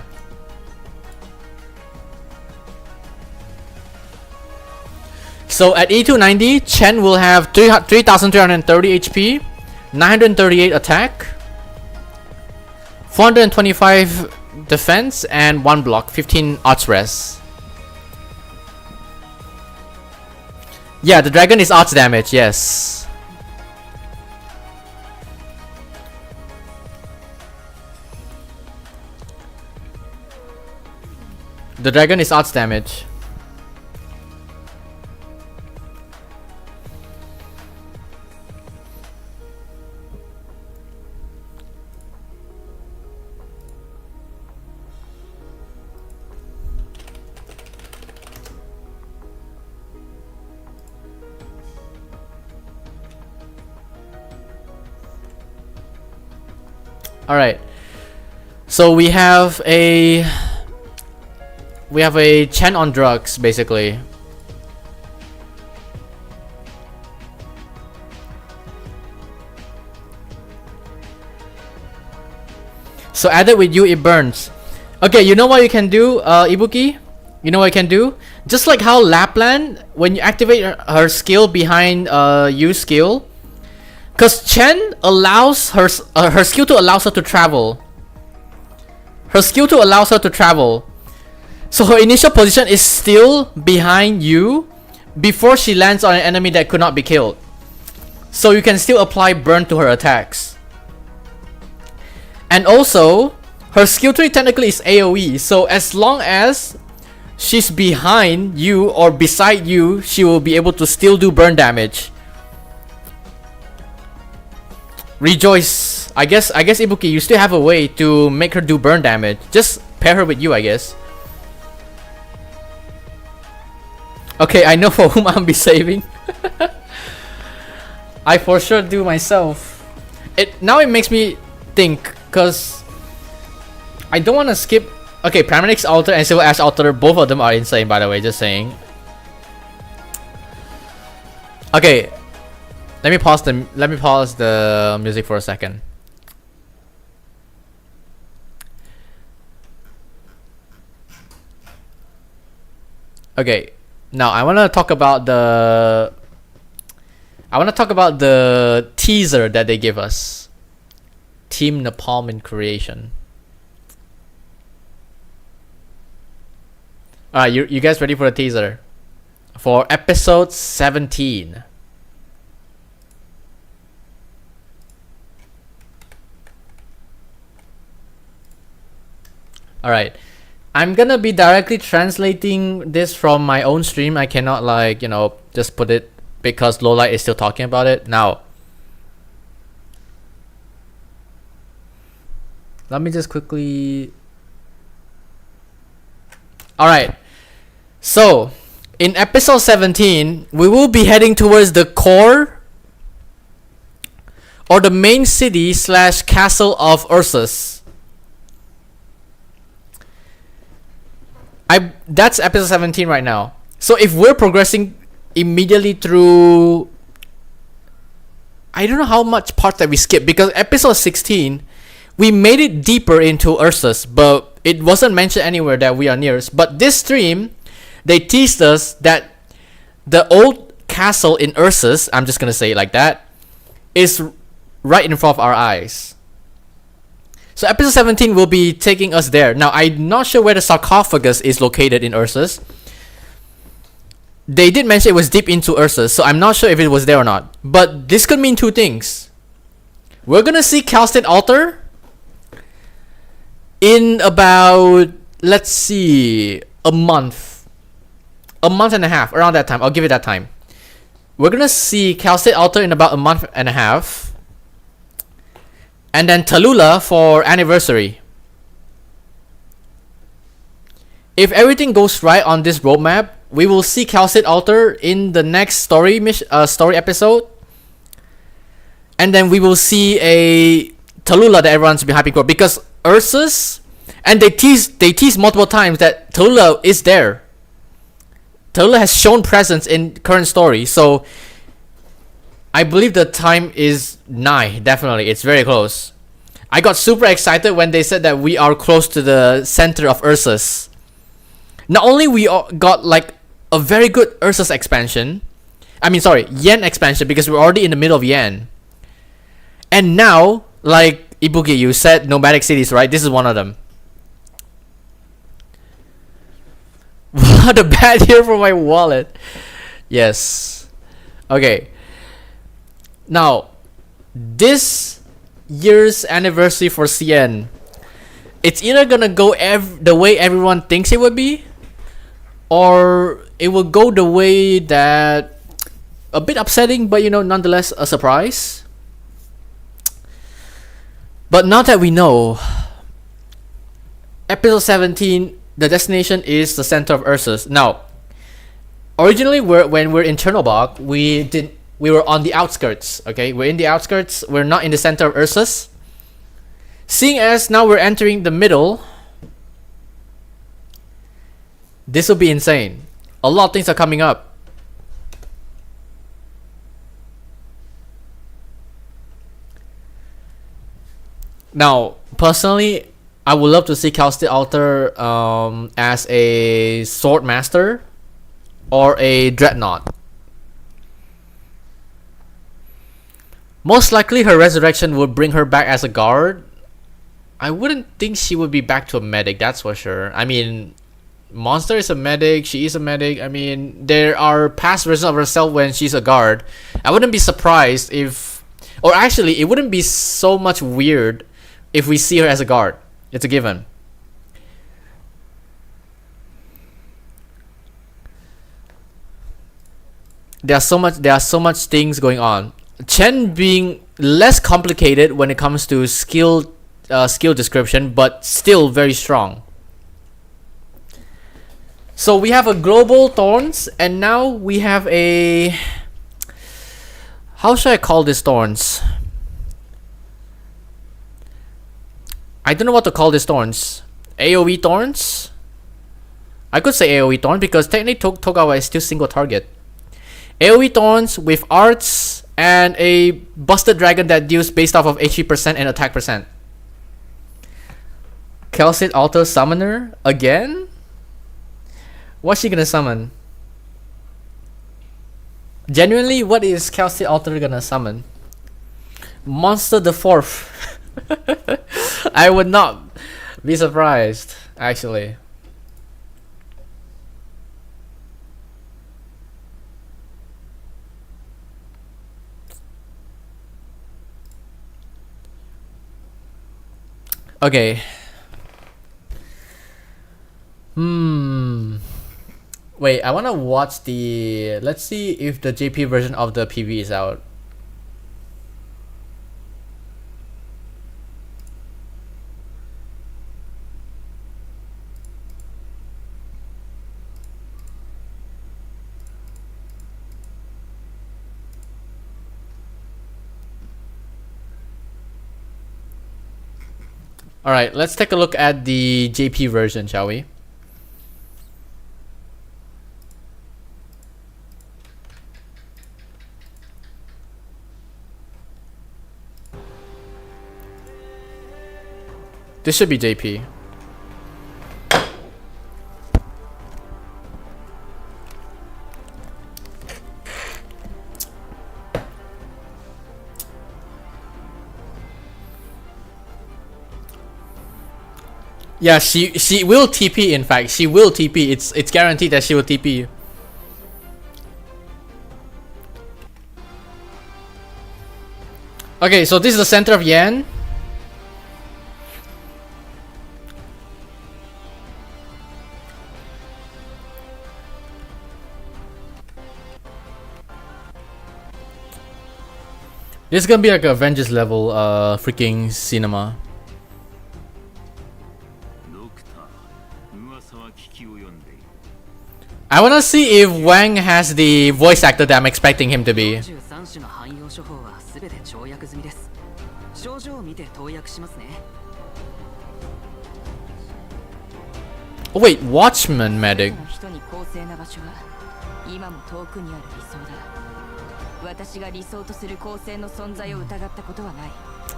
S2: So at E290, Chen will have 3,330 HP, 938 attack, 425 defense, and 1 block, 15 arts res. Yeah, the dragon is arts damage, yes. The dragon is arts damage. Alright. So we have a Chen on drugs, basically. So added with you, it burns. Okay, you know what you can do, Ibuki? You know what you can do? Just like how Lapland, when you activate her skill behind Yu's skill, because Chen allows her skill to allows her to travel. Her skill to allows her to travel. So her initial position is still behind you before she lands on an enemy that could not be killed. So you can still apply burn to her attacks. And also, her skill tree technically is AoE. So as long as she's behind you or beside you, she will be able to still do burn damage. Rejoice. I guess Ibuki, you still have a way to make her do burn damage. Just pair her with you, I guess. Okay, I know for whom I'll be saving. I for sure do myself. Now it makes me think, cause I don't want to skip. Okay, Paramedic's Altar and Silver Ash Altar, both of them are insane, by the way, just saying. Okay, let me pause the music for a second. Okay, now I want to talk about the teaser that they give us. Team Napalm in creation. Alright, you guys ready for the teaser? For episode 17. Alright. I'm gonna be directly translating this from my own stream. I cannot, like, you know, just put it because Lowlight is still talking about it. Now, let me just quickly... Alright, so in episode 17, we will be heading towards the core or the main city / castle of Ursus. That's episode 17 right now. So if we're progressing immediately through, I don't know how much part that we skipped, because episode 16 we made it deeper into Ursus, but it wasn't mentioned anywhere that we are near. But this stream, they teased us that the old castle in Ursus, I'm just gonna say it like that, is right in front of our eyes. So episode 17 will be taking us there. Now, I'm not sure where the sarcophagus is located in Ursus. They did mention it was deep into Ursus, so I'm not sure if it was there or not. But this could mean two things. We're gonna see Calsted Altar, in about, let's see, a month and a half, around that time. I'll give it that time. We're gonna see Cal State Alter in about a month and a half, and then Tallulah for anniversary. If everything goes right on this roadmap, we will see Cal State Alter in the next story episode, and then we will see a Tallulah that everyone's been hyping for, because Ursus, and they tease multiple times that Tallulah is there. Tallulah has shown presence in current story, so I believe the time is nigh. Definitely, it's very close. I got super excited when they said that we are close to the center of Ursus. Not only we got like a very good Ursus expansion, Yen expansion, because we're already in the middle of Yen. And now, like Ibuki, you said nomadic cities, right? This is one of them. What a bad year for my wallet. Yes. Okay. Now, this year's anniversary for CN, it's either gonna go the way everyone thinks it would be, or it will go the way that a bit upsetting, but nonetheless a surprise. But now that we know, episode 17, the destination is the center of Ursus. Now, originally when we're in Chernobog, we were on the outskirts. Okay, we're in the outskirts. We're not in the center of Ursus. Seeing as now we're entering the middle, this will be insane. A lot of things are coming up. Now, personally, I would love to see Cal State Alter as a sword master or a dreadnought. Most likely her resurrection would bring her back as a guard. I wouldn't think she would be back to a medic, that's for sure. I mean, Monster is a medic, she is a medic. I mean, there are past versions of herself when she's a guard. I wouldn't be surprised if, or actually, it wouldn't be so much weird if we see her as a guard. It's a given. There are so much things going on. Chen being less complicated when it comes to skill description, but still very strong. So we have a global thorns, and now we have a, how should I call this thorns? I don't know what to call these thorns. AoE thorns? I could say AoE thorn because technically Togawa is still single target. AoE thorns with arts and a busted dragon that deals based off of HP percent and attack percent. Cal State Alter Summoner again? What's she gonna summon? Genuinely, what is Cal State Alter gonna summon? Monster the Fourth. I would not be surprised, actually. Okay. Wait, I wanna watch the... Let's see if the JP version of the PV is out. Alright, let's take a look at the JP version, shall we? This should be JP. Yeah, she will TP. In fact, she will TP. It's guaranteed that she will TP. Okay, so this is the center of Yen. This is gonna be like a Avengers level freaking cinema. I wanna see if Wang has the voice actor that I'm expecting him to be. Oh wait, Watchman medic.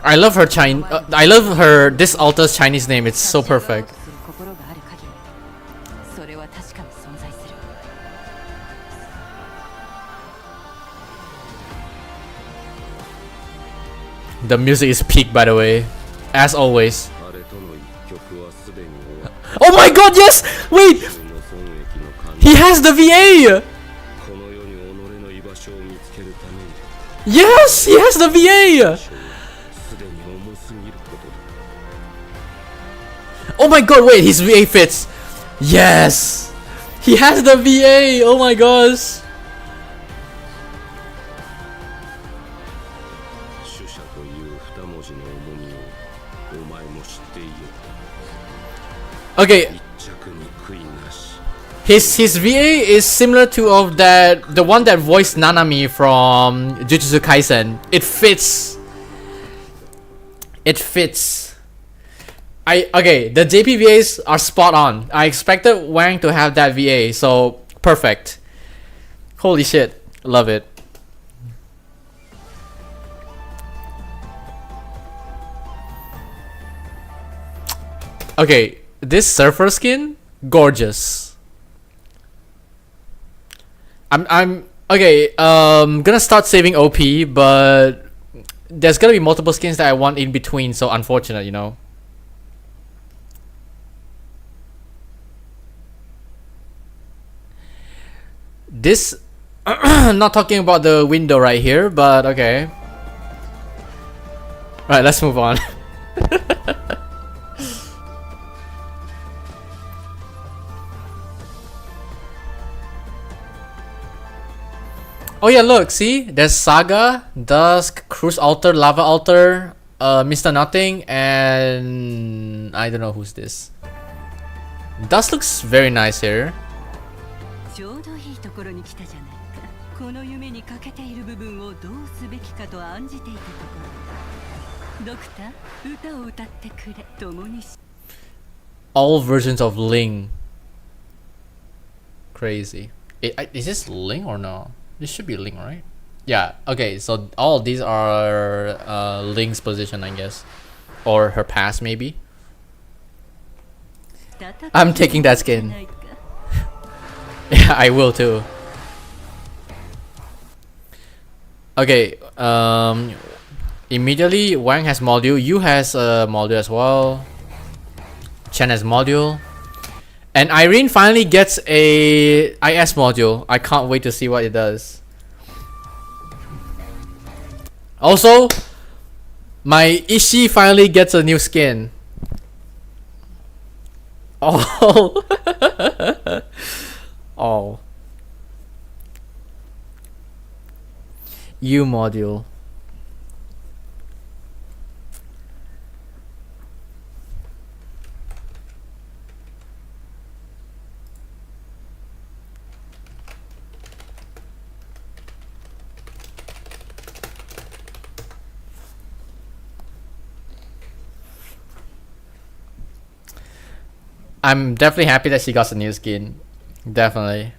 S2: I love her I love her this altar's Chinese name. It's so perfect. The music is peak, by the way, as always. Oh my god, yes! Wait! He has the VA! Yes! He has the VA! Oh my god, wait, his VA fits! Yes! He has the VA! Oh my gosh! Okay. His VA is similar to of the one that voiced Nanami from Jujutsu Kaisen. It fits. It fits. Okay, the JPVAs are spot on. I expected Wang to have that VA, so perfect. Holy shit, love it. Okay, this surfer skin, gorgeous. I'm okay. Gonna start saving OP, but there's gonna be multiple skins that I want in between. So unfortunate, you know. This, not talking about the window right here, but okay. Right, let's move on. Oh yeah, look, see? There's Saga, Dusk, Cruise Altar, Lava Altar, Mr. Nothing, and I don't know who's this. Dusk looks very nice here. All versions of Ling. Crazy. Is this Ling or no? This should be Ling, right? Yeah, okay, so all of these are Ling's position, I guess. Or her past, maybe. I'm taking that skin. Yeah, I will too. Okay, immediately Wang has module, Yu has a module as well. Chen has module. And Irene finally gets a IS module. I can't wait to see what it does. Also, my Ishii finally gets a new skin. Oh. Oh. U module. I'm definitely happy that she got a new skin. Definitely.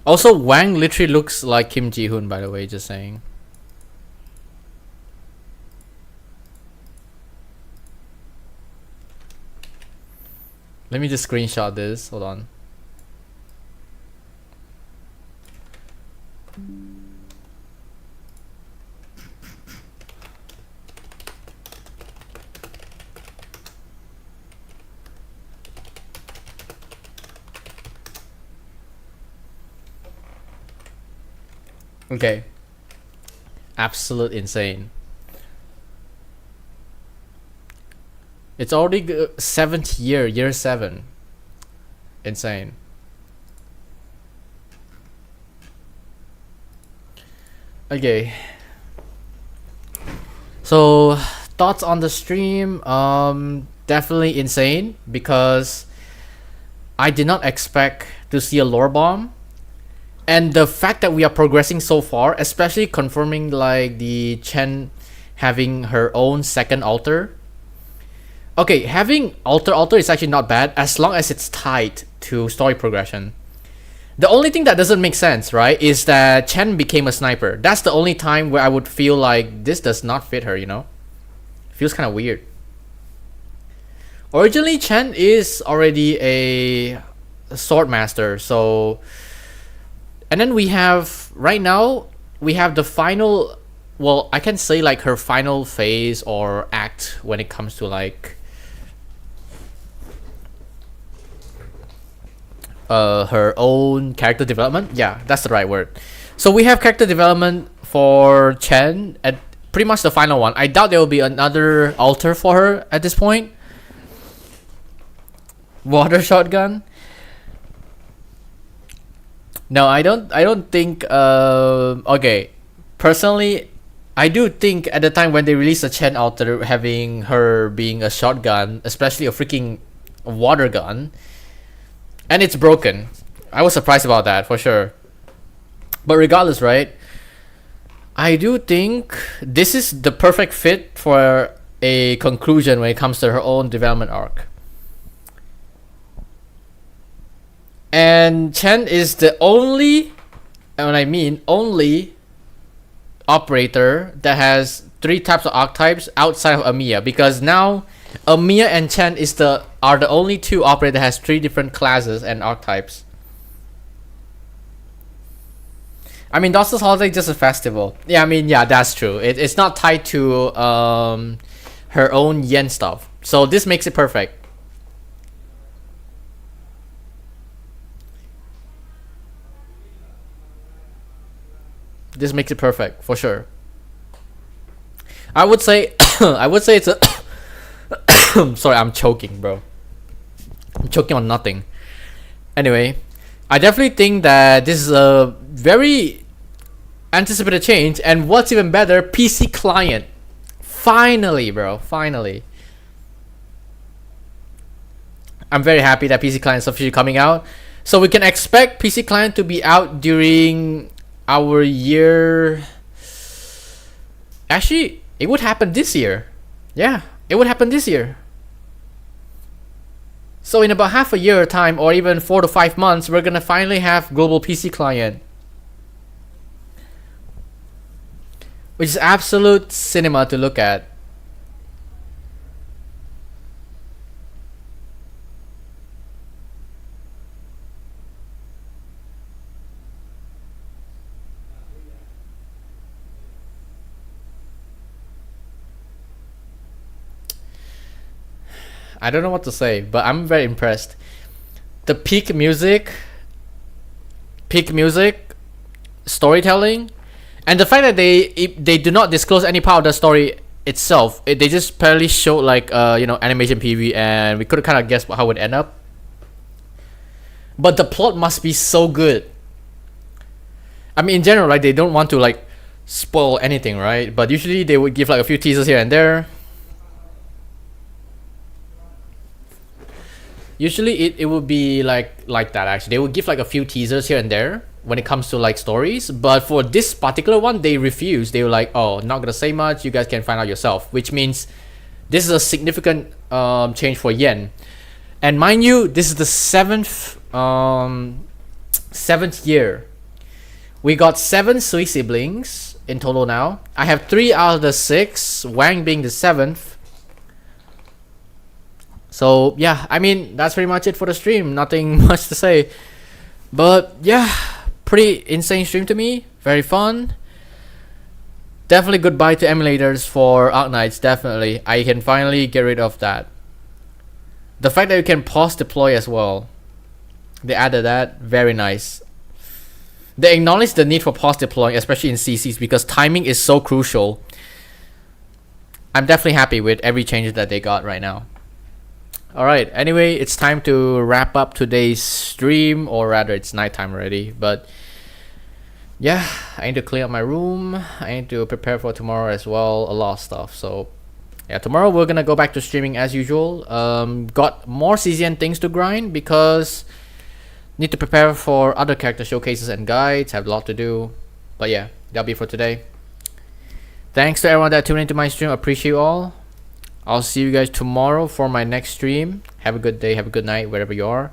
S2: Also, Wang literally looks like Kim Ji-hoon, by the way, just saying. Let me just screenshot this. Hold on. Okay. Absolute insane. It's already 7th year, year 7. Insane. Okay. So thoughts on the stream? Definitely insane because I did not expect to see a lore bomb, and the fact that we are progressing so far, especially confirming like the Chen having her own second altar. Okay, having altar is actually not bad as long as it's tied to story progression. The only thing that doesn't make sense, right, is that Chen became a sniper. That's the only time where I would feel like this does not fit her, you know? Feels kind of weird. Originally, Chen is already a sword master, so... And then we have, right now, we have the final... Well, I can say like her final phase or act when it comes to like... her own character development. Yeah, that's the right word. So we have character development for Chen at pretty much the final one. I doubt there will be another altar for her at this point. Water shotgun. No, I don't think okay. Personally, I do think at the time when they released the Chen altar having her being a shotgun, especially a freaking water gun, and it's broken. I was surprised about that for sure. But regardless, right? I do think this is the perfect fit for a conclusion when it comes to her own development arc. And Chen is the only, and when I mean only, operator that has 3 types of archetypes outside of Amiya, because now Amiya and Chen are the only 2 operators that has 3 different classes and archetypes. I mean, Doctor's Holiday is just a festival. Yeah, I mean, yeah, that's true. It's not tied to her own yen stuff. So this makes it perfect. This makes it perfect for sure. I would say it's a sorry, I'm choking, bro. I'm choking on nothing. Anyway, I definitely think that this is a very anticipated change, and what's even better, PC client. Finally, bro, finally. I'm very happy that PC client is officially coming out. So we can expect PC client to be out during our year. Actually, it would happen this year. Yeah, it would happen this year. So in about half a year time, or even 4 to 5 months, we're gonna finally have global PC client, which is absolute cinema to look at. I don't know what to say, but I'm very impressed. The peak music, storytelling, and the fact that they do not disclose any part of the story itself. They just barely show like animation PV, and we could kind of guess how it would end up. But the plot must be so good. I mean, in general, like, they don't want to like spoil anything, right? But usually they would give like a few teasers here and there. Usually it would be like that actually. They would give like a few teasers here and there when it comes to like stories, but for this particular one they refused. They were like, oh, not gonna say much, you guys can find out yourself, which means this is a significant change for Yen. And mind you, this is the seventh year. We got 7 Sui siblings in total now. I have 3 out of the 6, Wang being the 7th. So yeah, I mean, that's pretty much it for the stream. Nothing much to say, but yeah, pretty insane stream to me. Very fun. Definitely goodbye to emulators for ARKNIGHTS. Definitely, I can finally get rid of that. The fact that you can pause deploy as well, they added that. Very nice. They acknowledge the need for pause deploying, especially in CCs, because timing is so crucial. I'm definitely happy with every change that they got right now. Alright, anyway, it's time to wrap up today's stream, or rather it's nighttime already, but yeah, I need to clean up my room, I need to prepare for tomorrow as well, a lot of stuff. So yeah, tomorrow we're gonna go back to streaming as usual. Got more CZN things to grind because need to prepare for other character showcases and guides, have a lot to do. But yeah, that'll be for today. Thanks to everyone that tuned into my stream, appreciate you all. I'll see you guys tomorrow for my next stream. Have a good day, have a good night, wherever you are.